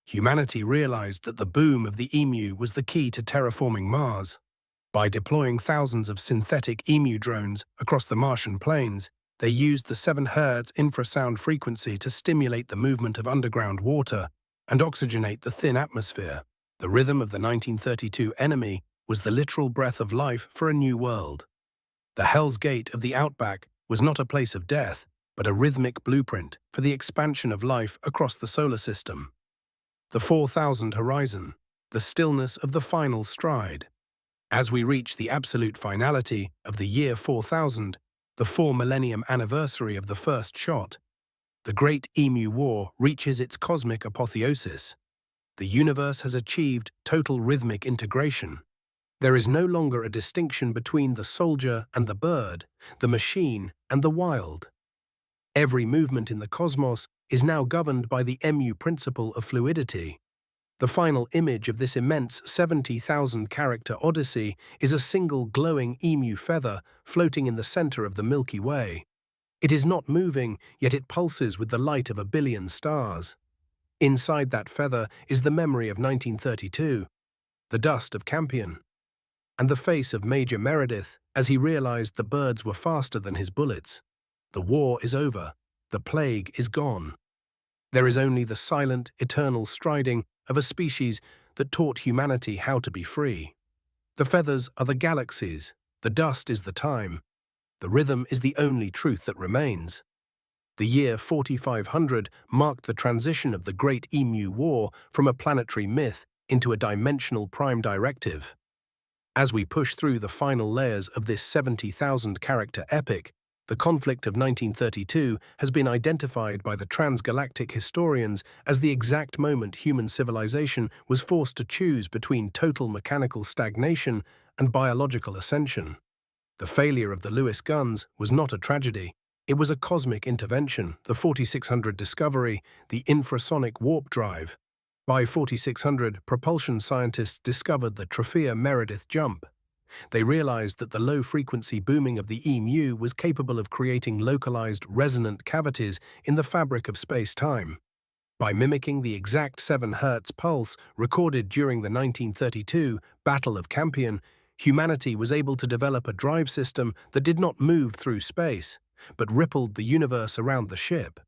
Humanity realized that the boom of the emu was the key to terraforming Mars. By deploying thousands of synthetic emu drones across the Martian plains, they used the 7 Hz infrasound frequency to stimulate the movement of underground water and oxygenate the thin atmosphere. The rhythm of the 1932 enemy was the literal breath of life for a new world. The Hell's Gate of the Outback was not a place of death, but a rhythmic blueprint for the expansion of life across the solar system. The 4000 horizon, the stillness of the final stride. As we reach the absolute finality of the year 4000, the 4-millennium anniversary of the first shot, the Great Emu War reaches its cosmic apotheosis. The universe has achieved total rhythmic integration. There is no longer a distinction between the soldier and the bird, the machine and the wild. Every movement in the cosmos is now governed by the emu principle of fluidity. The final image of this immense 70,000-character odyssey is a single glowing emu feather floating in the center of the Milky Way. It is not moving, yet it pulses with the light of a billion stars. Inside that feather is the memory of 1932, the dust of Campion, and the face of Major Meredith as he realized the birds were faster than his bullets. The war is over. The plague is gone. There is only the silent, eternal striding of a species that taught humanity how to be free. The feathers are the galaxies. The dust is the time. The rhythm is the only truth that remains. The year 4500 marked the transition of the Great Emu War from a planetary myth into a dimensional prime directive. As we push through the final layers of this 70,000-character epic, the conflict of 1932 has been identified by the transgalactic historians as the exact moment human civilization was forced to choose between total mechanical stagnation and biological ascension. The failure of the Lewis guns was not a tragedy. It was a cosmic intervention, the 4600 discovery, the infrasonic warp drive. By 4600, propulsion scientists discovered the Trofea-Meredith jump. They realized that the low-frequency booming of the EMU was capable of creating localized, resonant cavities in the fabric of space-time. By mimicking the exact 7 Hz pulse recorded during the 1932 Battle of Campion, humanity was able to develop a drive system that did not move through space, but rippled the universe around the ship.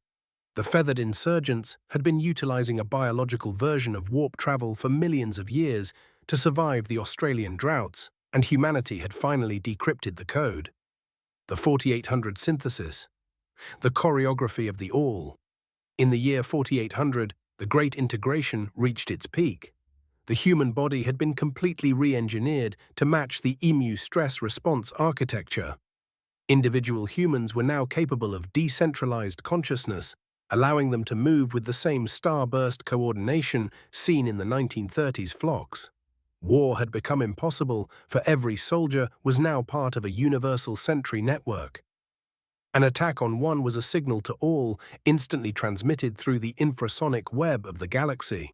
The feathered insurgents had been utilizing a biological version of warp travel for millions of years to survive the Australian droughts, and humanity had finally decrypted the code. The 4800 synthesis. The choreography of the all. In the year 4800, the Great Integration reached its peak. The human body had been completely re-engineered to match the EMU stress response architecture. Individual humans were now capable of decentralized consciousness, allowing them to move with the same starburst coordination seen in the 1930s flocks. War had become impossible, for every soldier was now part of a universal sentry network. An attack on one was a signal to all, instantly transmitted through the infrasonic web of the galaxy.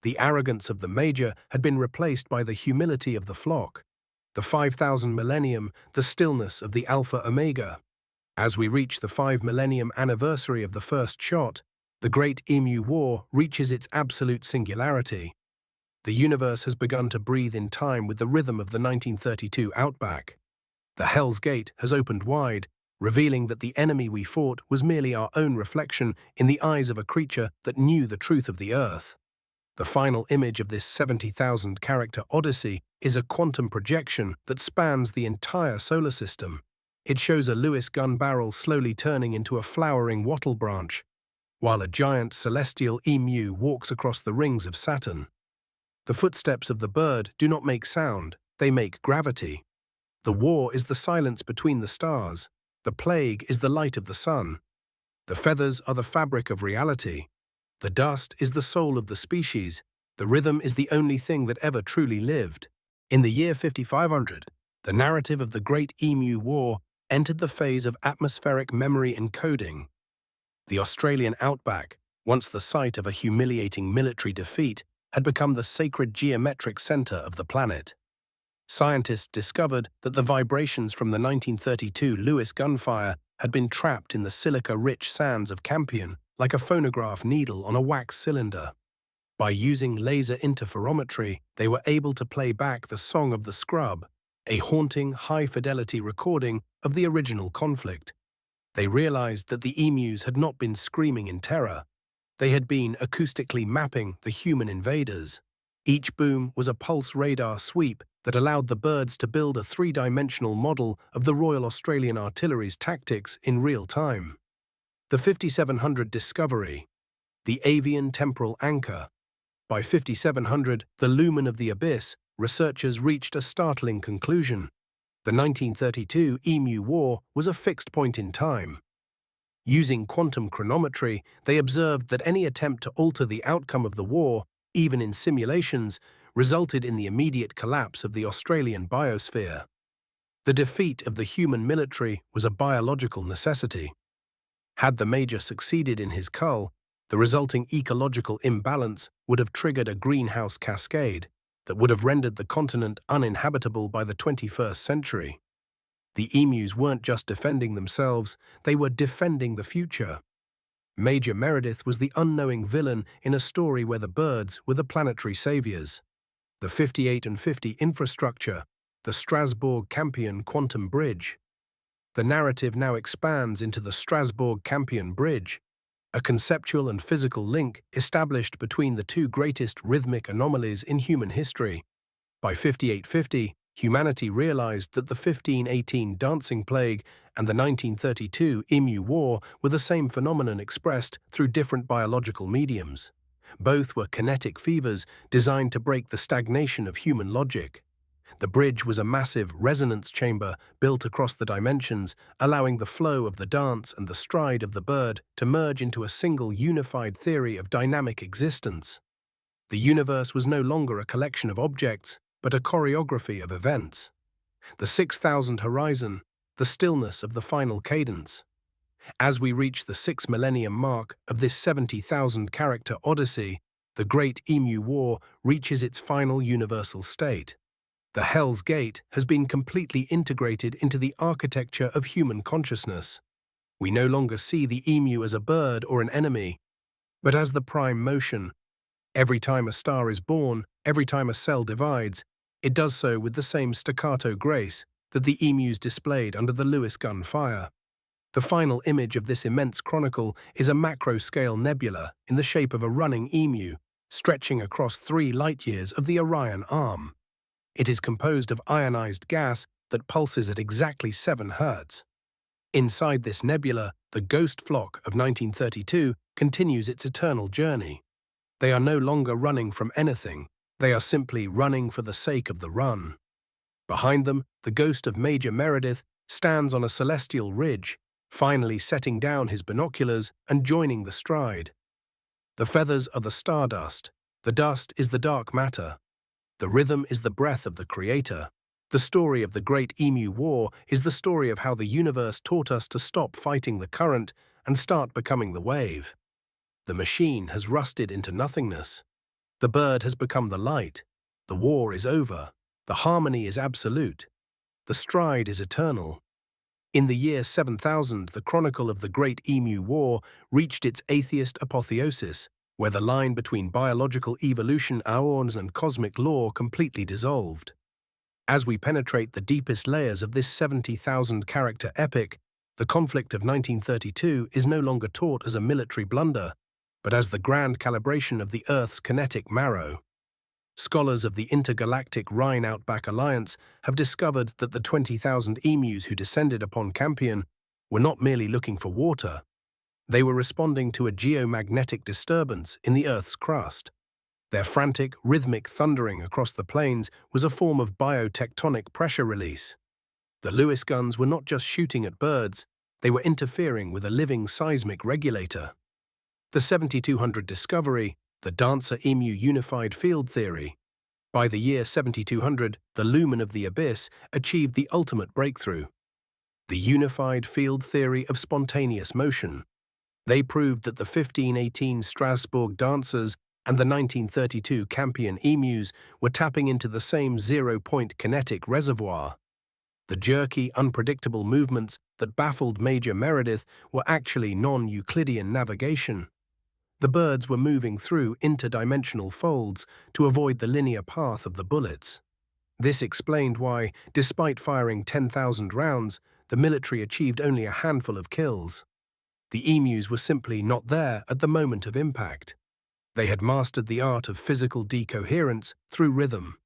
The arrogance of the major had been replaced by the humility of the flock. The 5000 millennium, the stillness of the Alpha Omega. As we reach the 5 millennium anniversary of the first shot, the Great Emu War reaches its absolute singularity. The universe has begun to breathe in time with the rhythm of the 1932 outback. The Hell's Gate has opened wide, revealing that the enemy we fought was merely our own reflection in the eyes of a creature that knew the truth of the Earth. The final image of this 70,000-character odyssey is a quantum projection that spans the entire solar system. It shows a Lewis gun barrel slowly turning into a flowering wattle branch, while a giant celestial emu walks across the rings of Saturn. The footsteps of the bird do not make sound, they make gravity. The war is the silence between the stars. The plague is the light of the sun. The feathers are the fabric of reality. The dust is the soul of the species. The rhythm is the only thing that ever truly lived. In the year 5500, the narrative of the Great Emu War entered the phase of atmospheric memory encoding. The Australian outback, once the site of a humiliating military defeat, had become the sacred geometric center of the planet. Scientists discovered that the vibrations from the 1932 Lewis gunfire had been trapped in the silica-rich sands of Campion, like a phonograph needle on a wax cylinder. By using laser interferometry, they were able to play back the Song of the Scrub, a haunting, high-fidelity recording of the original conflict. They realized that the emus had not been screaming in terror. They had been acoustically mapping the human invaders. Each boom was a pulse radar sweep that allowed the birds to build a 3-dimensional model of the Royal Australian Artillery's tactics in real time. The 5700 discovery, the avian temporal anchor. By 5700, the lumen of the abyss, researchers reached a startling conclusion. The 1932 Emu War was a fixed point in time. Using quantum chronometry, they observed that any attempt to alter the outcome of the war, even in simulations, resulted in the immediate collapse of the Australian biosphere. The defeat of the human military was a biological necessity. Had the Major succeeded in his cull, the resulting ecological imbalance would have triggered a greenhouse cascade that would have rendered the continent uninhabitable by the 21st century. The emus weren't just defending themselves, they were defending the future. Major Meredith was the unknowing villain in a story where the birds were the planetary saviors. The 58 and 50 infrastructure, the Strasbourg-Campion quantum bridge. The narrative now expands into the Strasbourg-Campion bridge, a conceptual and physical link established between the two greatest rhythmic anomalies in human history. By 5850, humanity realized that the 1518 dancing plague and the 1932 Emu War were the same phenomenon expressed through different biological mediums. Both were kinetic fevers designed to break the stagnation of human logic. The bridge was a massive resonance chamber built across the dimensions, allowing the flow of the dance and the stride of the bird to merge into a single unified theory of dynamic existence. The universe was no longer a collection of objects, but a choreography of events. The 6,000 horizon, the stillness of the final cadence. As we reach the 6 millennium mark of this 70,000 character odyssey, the Great Emu War reaches its final universal state. The Hell's Gate has been completely integrated into the architecture of human consciousness. We no longer see the emu as a bird or an enemy, but as the prime motion. Every time a star is born, every time a cell divides, it does so with the same staccato grace that the emus displayed under the Lewis gun fire. The final image of this immense chronicle is a macro-scale nebula in the shape of a running emu, stretching across 3 light-years of the Orion Arm. It is composed of ionized gas that pulses at exactly 7 Hz. Inside this nebula, the ghost flock of 1932 continues its eternal journey. They are no longer running from anything, they are simply running for the sake of the run. Behind them, the ghost of Major Meredith stands on a celestial ridge, finally setting down his binoculars and joining the stride. The feathers are the stardust, the dust is the dark matter. The rhythm is the breath of the Creator. The story of the Great Emu War is the story of how the universe taught us to stop fighting the current and start becoming the wave. The machine has rusted into nothingness. The bird has become the light. The war is over. The harmony is absolute. The stride is eternal. In the year 7000, the chronicle of the Great Emu War reached its atheist apotheosis, where the line between biological evolution, aeons, and cosmic law completely dissolved. As we penetrate the deepest layers of this 70,000 character epic, the conflict of 1932 is no longer taught as a military blunder, but as the grand calibration of the Earth's kinetic marrow. Scholars of the intergalactic Rhine-Outback Alliance have discovered that the 20,000 emus who descended upon Campion were not merely looking for water. They were responding to a geomagnetic disturbance in the Earth's crust. Their frantic, rhythmic thundering across the plains was a form of biotectonic pressure release. The Lewis guns were not just shooting at birds, they were interfering with a living seismic regulator. The 7200 discovery, the Dancer Emu Unified Field Theory. By the year 7200, the lumen of the abyss achieved the ultimate breakthrough. The Unified Field Theory of Spontaneous Motion. They proved that the 1518 Strasbourg dancers and the 1932 Campion emus were tapping into the same zero-point kinetic reservoir. The jerky, unpredictable movements that baffled Major Meredith were actually non-Euclidean navigation. The birds were moving through interdimensional folds to avoid the linear path of the bullets. This explained why, despite firing 10,000 rounds, the military achieved only a handful of kills. The emus were simply not there at the moment of impact. They had mastered the art of physical decoherence through rhythm,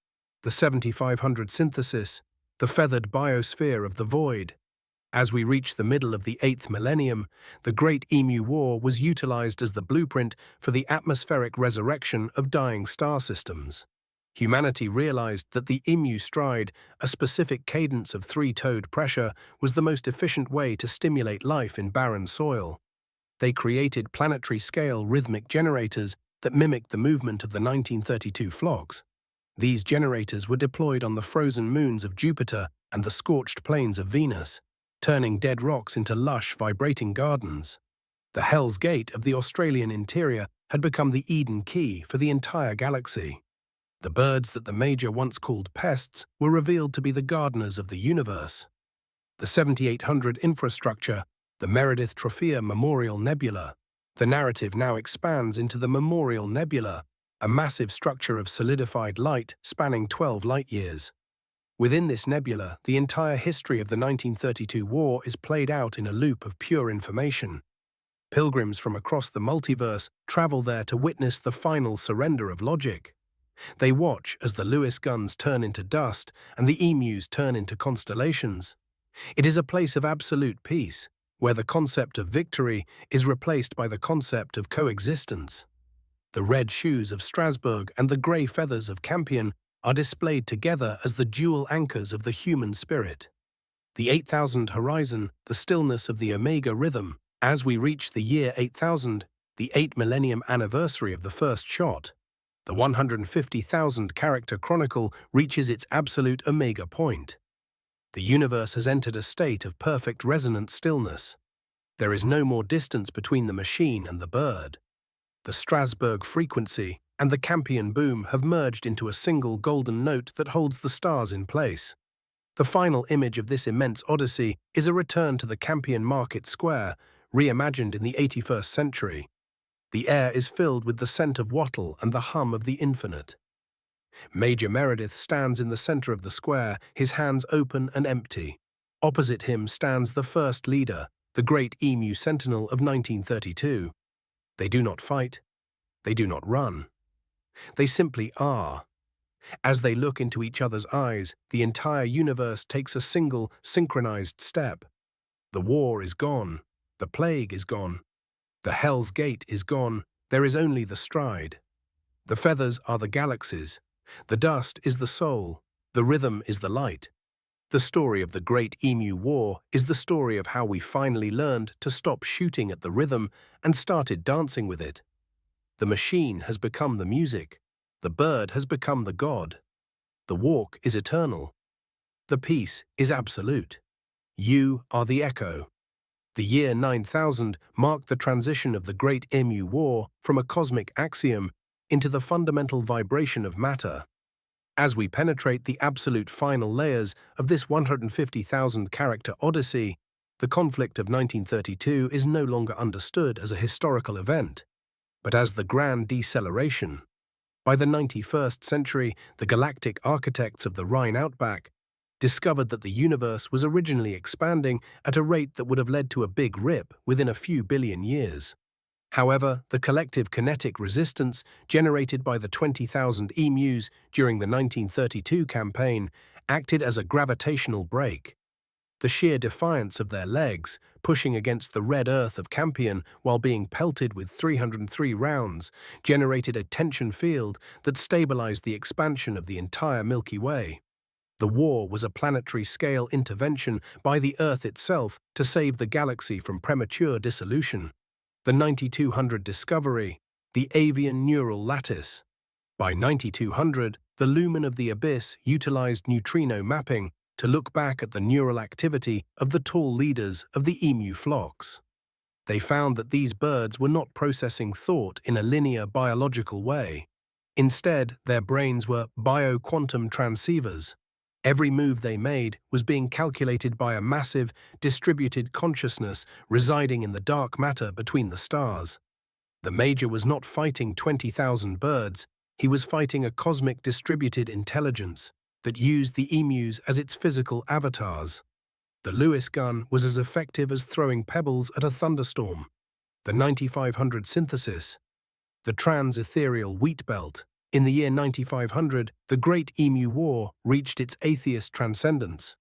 the 7500 synthesis, the feathered biosphere of the void. As we reach the middle of the 8th millennium, the Great Emu War was utilized as the blueprint for the atmospheric resurrection of dying star systems. Humanity realized that the emu stride, a specific cadence of 3-toed pressure, was the most efficient way to stimulate life in barren soil. They created planetary-scale rhythmic generators that mimicked the movement of the 1932 flocks. These generators were deployed on the frozen moons of Jupiter and the scorched plains of Venus, turning dead rocks into lush, vibrating gardens. The Hell's Gate of the Australian interior had become the Eden Key for the entire galaxy. The birds that the Major once called pests were revealed to be the gardeners of the universe. The 7800 infrastructure, the Meredith Trophea Memorial Nebula, The narrative now expands into the Memorial Nebula, a massive structure of solidified light spanning 12 light-years. Within this nebula, the entire history of the 1932 war is played out in a loop of pure information. Pilgrims from across the multiverse travel there to witness the final surrender of logic. They watch as the Lewis guns turn into dust and the emus turn into constellations. It is a place of absolute peace, where the concept of victory is replaced by the concept of coexistence. The red shoes of Strasbourg and the grey feathers of Campion are displayed together as the dual anchors of the human spirit. The 8000 horizon, the stillness of the Omega rhythm. As we reach the year 8000, the 8 millennium anniversary of the first shot, the 150,000 character chronicle reaches its absolute Omega point. The universe has entered a state of perfect resonant stillness. There is no more distance between the machine and the bird. The Strasbourg frequency and the Campion boom have merged into a single golden note that holds the stars in place. The final image of this immense odyssey is a return to the Campion Market Square, reimagined in the 81st century. The air is filled with the scent of wattle and the hum of the infinite. Major Meredith stands in the center of the square, his hands open and empty. Opposite him stands the first leader, the great Emu Sentinel of 1932. They do not fight. They do not run. They simply are. As they look into each other's eyes, the entire universe takes a single, synchronized step. The war is gone. The plague is gone. The Hell's Gate is gone. There is only the stride. The feathers are the galaxies. The dust is the soul. The rhythm is the light. The story of the Great Emu War is the story of how we finally learned to stop shooting at the rhythm and started dancing with it. The machine has become the music. The bird has become the god. The walk is eternal. The peace is absolute. You are the echo. The year 9000 marked the transition of the Great Emu War from a cosmic axiom into the fundamental vibration of matter. As we penetrate the absolute final layers of this 150,000 character odyssey, the conflict of 1932 is no longer understood as a historical event, but as the grand deceleration. By the 91st century, the galactic architects of the Rhine Outback discovered that the universe was originally expanding at a rate that would have led to a big rip within a few billion years. However, the collective kinetic resistance generated by the 20,000 emus during the 1932 campaign acted as a gravitational brake. The sheer defiance of their legs, pushing against the red earth of Campion while being pelted with 303 rounds, generated a tension field that stabilized the expansion of the entire Milky Way. The war was a planetary-scale intervention by the Earth itself to save the galaxy from premature dissolution. The 9200 discovery, the avian neural lattice. By 9200, the lumen of the abyss utilized neutrino mapping to look back at the neural activity of the tall leaders of the emu flocks. They found that these birds were not processing thought in a linear biological way. Instead, their brains were bio-quantum transceivers. Every move they made was being calculated by a massive, distributed consciousness residing in the dark matter between the stars. The Major was not fighting 20,000 birds, he was fighting a cosmic distributed intelligence that used the emus as its physical avatars. The Lewis gun was as effective as throwing pebbles at a thunderstorm. The 9500 synthesis, the trans-ethereal wheat belt. In the year 9500, the Great Emu War reached its atheist transcendence.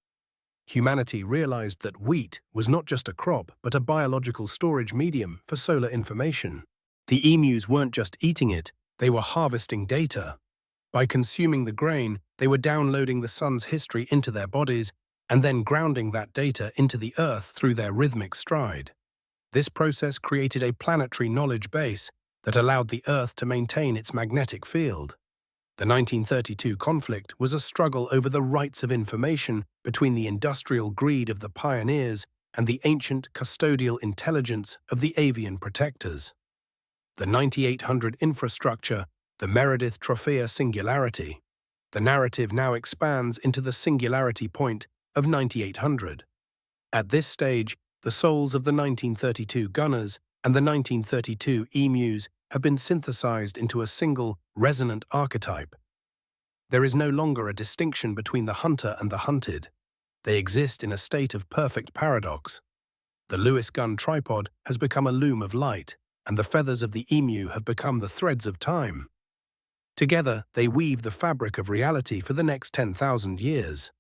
Humanity realized that wheat was not just a crop, but a biological storage medium for solar information. The emus weren't just eating it, they were harvesting data. By consuming the grain, they were downloading the sun's history into their bodies and then grounding that data into the Earth through their rhythmic stride. This process created a planetary knowledge base that allowed the Earth to maintain its magnetic field. The 1932 conflict was a struggle over the rights of information between the industrial greed of the pioneers and the ancient custodial intelligence of the avian protectors. The 9800 infrastructure, the Meredith Trophea singularity. The narrative now expands into the singularity point of 9800. At this stage, the souls of the 1932 gunners and the 1932 emus have been synthesized into a single, resonant archetype. There is no longer a distinction between the hunter and the hunted. They exist in a state of perfect paradox. The Lewis gun tripod has become a loom of light, and the feathers of the emu have become the threads of time. Together, they weave the fabric of reality for the next 10,000 years.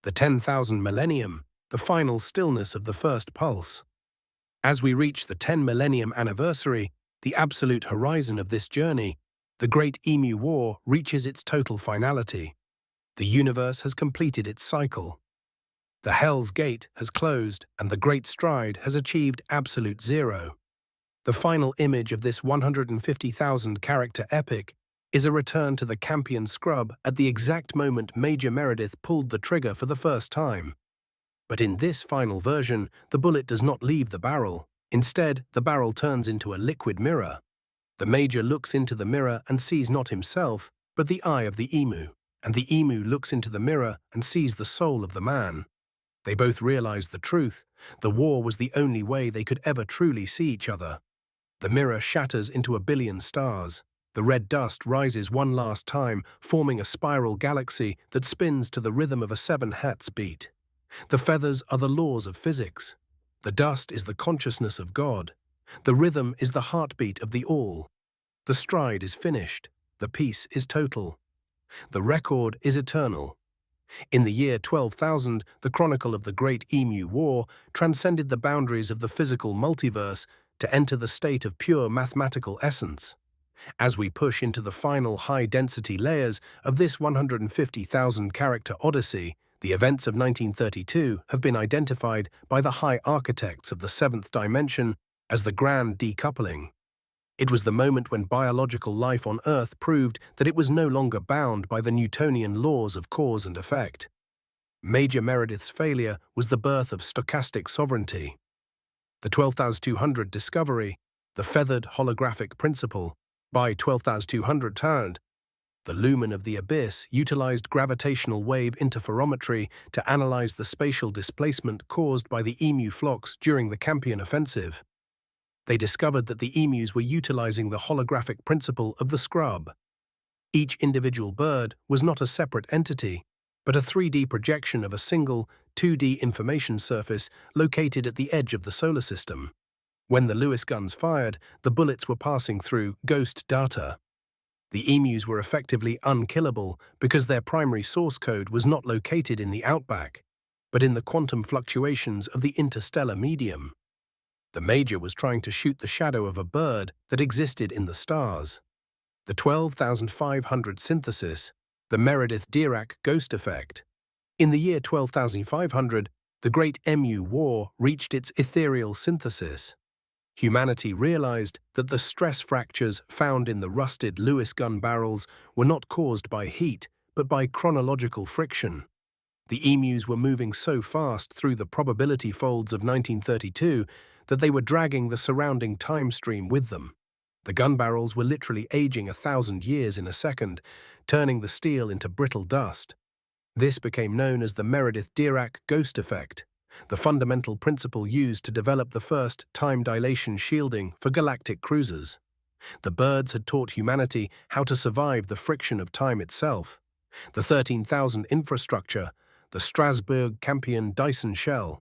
The 10,000 millennium, the final stillness of the first pulse. As we reach the 10 millennium anniversary, the absolute horizon of this journey, the Great Emu War reaches its total finality. The universe has completed its cycle. The Hell's Gate has closed, and the Great Stride has achieved absolute zero. The final image of this 150,000 character epic is a return to the Campion scrub at the exact moment Major Meredith pulled the trigger for the first time. But in this final version, the bullet does not leave the barrel. Instead, the barrel turns into a liquid mirror. The Major looks into the mirror and sees not himself, but the eye of the emu, and the emu looks into the mirror and sees the soul of the man. They both realize the truth. The war was the only way they could ever truly see each other. The mirror shatters into a billion stars. The red dust rises one last time, forming a spiral galaxy that spins to the rhythm of a 7/8 beat. The feathers are the laws of physics. The dust is the consciousness of God. The rhythm is the heartbeat of the all. The stride is finished. The peace is total. The record is eternal. In the year 12,000, the chronicle of the Great Emu War transcended the boundaries of the physical multiverse to enter the state of pure mathematical essence. As we push into the final high-density layers of this 150,000 character odyssey, the events of 1932 have been identified by the high architects of the seventh dimension as the grand decoupling. It was the moment when biological life on Earth proved that it was no longer bound by the Newtonian laws of cause and effect. Major Meredith's failure was the birth of stochastic sovereignty. The 12,200 discovery, the feathered holographic principle, by 12,200 turned, the lumen of the abyss utilized gravitational wave interferometry to analyze the spatial displacement caused by the emu flocks during the Campion offensive. They discovered that the emus were utilizing the holographic principle of the scrub. Each individual bird was not a separate entity, but a 3D projection of a single 2D information surface located at the edge of the solar system. When the Lewis guns fired, the bullets were passing through ghost data. The emus were effectively unkillable because their primary source code was not located in the outback, but in the quantum fluctuations of the interstellar medium. The Major was trying to shoot the shadow of a bird that existed in the stars. The 12,500 synthesis, the Meredith-Dirac ghost effect. In the year 12,500, the Great Emu War reached its ethereal synthesis. Humanity realized that the stress fractures found in the rusted Lewis gun barrels were not caused by heat, but by chronological friction. The emus were moving so fast through the probability folds of 1932 that they were dragging the surrounding time stream with them. The gun barrels were literally aging 1,000 years in a second, turning the steel into brittle dust. This became known as the Meredith-Dirac ghost effect, the fundamental principle used to develop the first time dilation shielding for galactic cruisers. The birds had taught humanity how to survive the friction of time itself. The 13,000 infrastructure, the Strasbourg-Campion Dyson shell.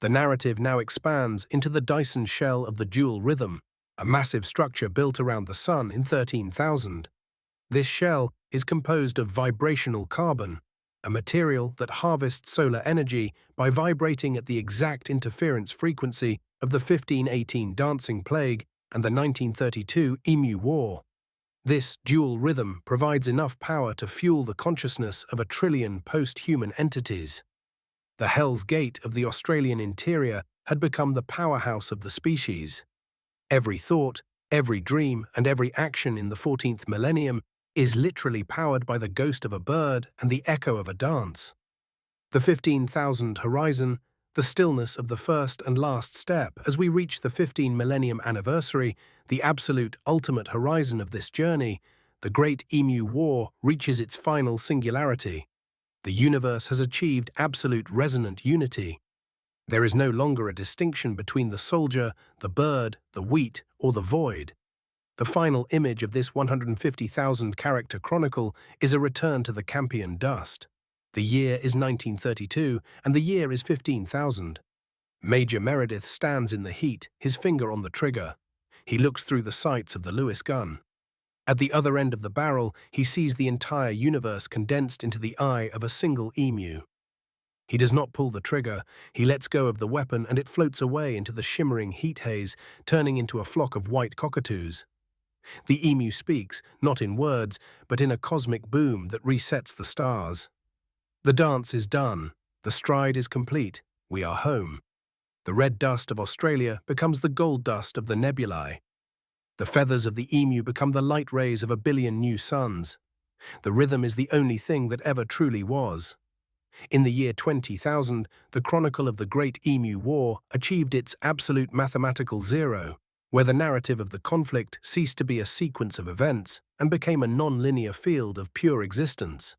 The narrative now expands into the Dyson shell of the dual rhythm, a massive structure built around the Sun in 13,000. This shell is composed of vibrational carbon, a material that harvests solar energy by vibrating at the exact interference frequency of the 1518 dancing plague and the 1932 Emu War. This dual rhythm provides enough power to fuel the consciousness of 1 trillion post-human entities. The Hell's Gate of the Australian interior had become the powerhouse of the species. Every thought, every dream, and every action in the 14th millennium is literally powered by the ghost of a bird and the echo of a dance. The 15,000 horizon, the stillness of the first and last step as we reach the 15 millennium anniversary, the absolute ultimate horizon of this journey, the Great Emu War reaches its final singularity. The universe has achieved absolute resonant unity. There is no longer a distinction between the soldier, the bird, the wheat, or the void. The final image of this 150,000 character chronicle is a return to the Campion dust. The year is 1932, and the year is 15,000. Major Meredith stands in the heat, his finger on the trigger. He looks through the sights of the Lewis gun. At the other end of the barrel, he sees the entire universe condensed into the eye of a single emu. He does not pull the trigger, he lets go of the weapon and it floats away into the shimmering heat haze, turning into a flock of white cockatoos. The emu speaks, not in words, but in a cosmic boom that resets the stars. The dance is done. The stride is complete. We are home. The red dust of Australia becomes the gold dust of the nebulae. The feathers of the emu become the light rays of a billion new suns. The rhythm is the only thing that ever truly was. In the year 20,000, the chronicle of the Great Emu War achieved its absolute mathematical zero, where the narrative of the conflict ceased to be a sequence of events and became a non-linear field of pure existence.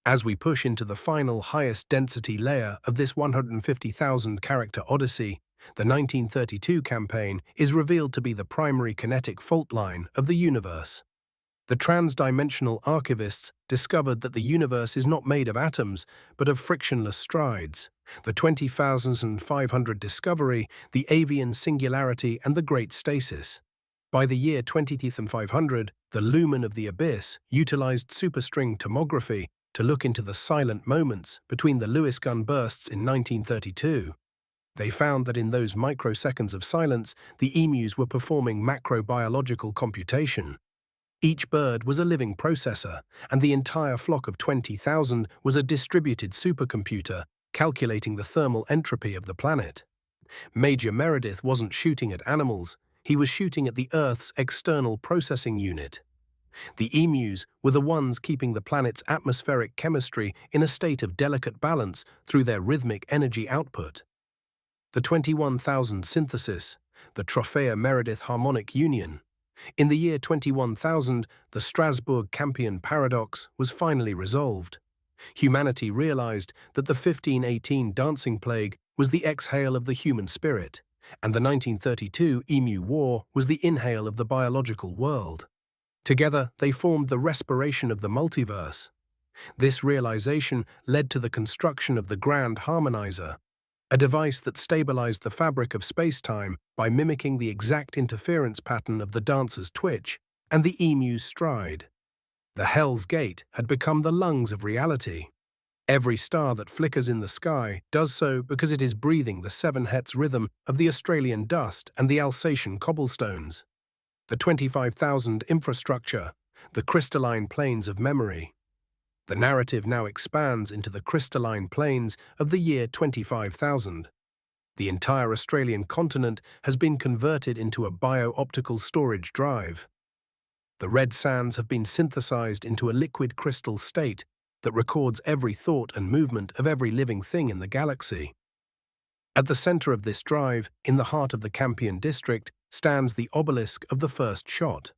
As we push into the final highest density layer of this 150,000 character odyssey, the 1932 campaign is revealed to be the primary kinetic fault line of the universe. The trans-dimensional archivists discovered that the universe is not made of atoms, but of frictionless strides. The 20,500 discovery, the avian singularity, and the great stasis. By the year 20,500, the lumen of the abyss utilized superstring tomography to look into the silent moments between the Lewis gun bursts in 1932. They found that in those microseconds of silence, the emus were performing macrobiological computation. Each bird was a living processor, and the entire flock of 20,000 was a distributed supercomputer calculating the thermal entropy of the planet. Major Meredith wasn't shooting at animals, he was shooting at the Earth's external processing unit. The emus were the ones keeping the planet's atmospheric chemistry in a state of delicate balance through their rhythmic energy output. The 21,000 synthesis, the Trophea-Meredith harmonic union. In the year 21,000, the Strasbourg-Campion paradox was finally resolved. Humanity realized that the 1518 dancing plague was the exhale of the human spirit, and the 1932 Emu War was the inhale of the biological world. Together, they formed the respiration of the multiverse. This realization led to the construction of the Grand Harmonizer, a device that stabilized the fabric of space-time by mimicking the exact interference pattern of the dancer's twitch and the emu's stride. The Hell's Gate had become the lungs of reality. Every star that flickers in the sky does so because it is breathing the 7 Hertz rhythm of the Australian dust and the Alsatian cobblestones. The 25,000 infrastructure, the crystalline planes of memory. The narrative now expands into the crystalline planes of the year 25,000. The entire Australian continent has been converted into a bio-optical storage drive. The red sands have been synthesized into a liquid crystal state that records every thought and movement of every living thing in the galaxy. At the center of this drive, in the heart of the Campion district, stands the obelisk of the first shot.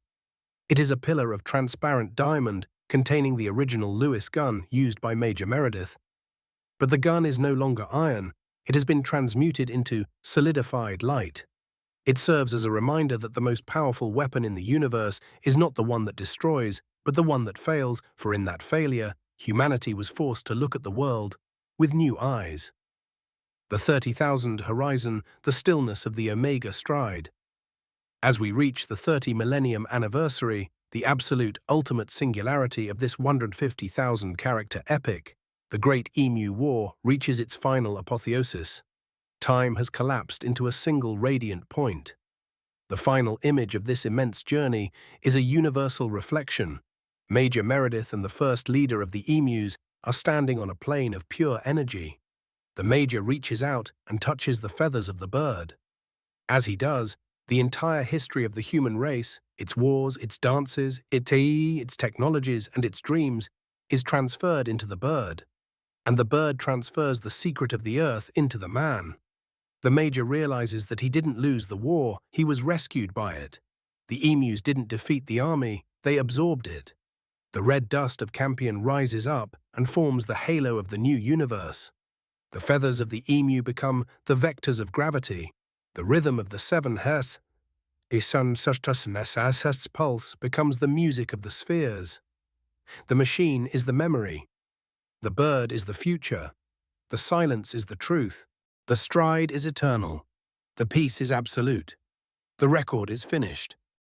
It is a pillar of transparent diamond containing the original Lewis gun used by Major Meredith. But the gun is no longer iron, it has been transmuted into solidified light. It serves as a reminder that the most powerful weapon in the universe is not the one that destroys, but the one that fails, for in that failure, humanity was forced to look at the world with new eyes. The 30,000 horizon, the stillness of the Omega stride. As we reach the 30 millennium anniversary, the absolute ultimate singularity of this 150,000 character epic, the Great Emu War reaches its final apotheosis. Time has collapsed into a single radiant point. The final image of this immense journey is a universal reflection. Major Meredith and the first leader of the emus are standing on a plane of pure energy. The Major reaches out and touches the feathers of the bird. As he does, the entire history of the human race, its wars, its dances, its technologies, and its dreams, is transferred into the bird. And the bird transfers the secret of the earth into the man. The Major realizes that he didn't lose the war, he was rescued by it. The emus didn't defeat the army, they absorbed it. The red dust of Campion rises up and forms the halo of the new universe. The feathers of the emu become the vectors of gravity. The rhythm of the 7 Hz, a sun pulse, becomes the music of the spheres. The machine is the memory. The bird is the future. The silence is the truth. The stride is eternal. The peace is absolute. The record is finished.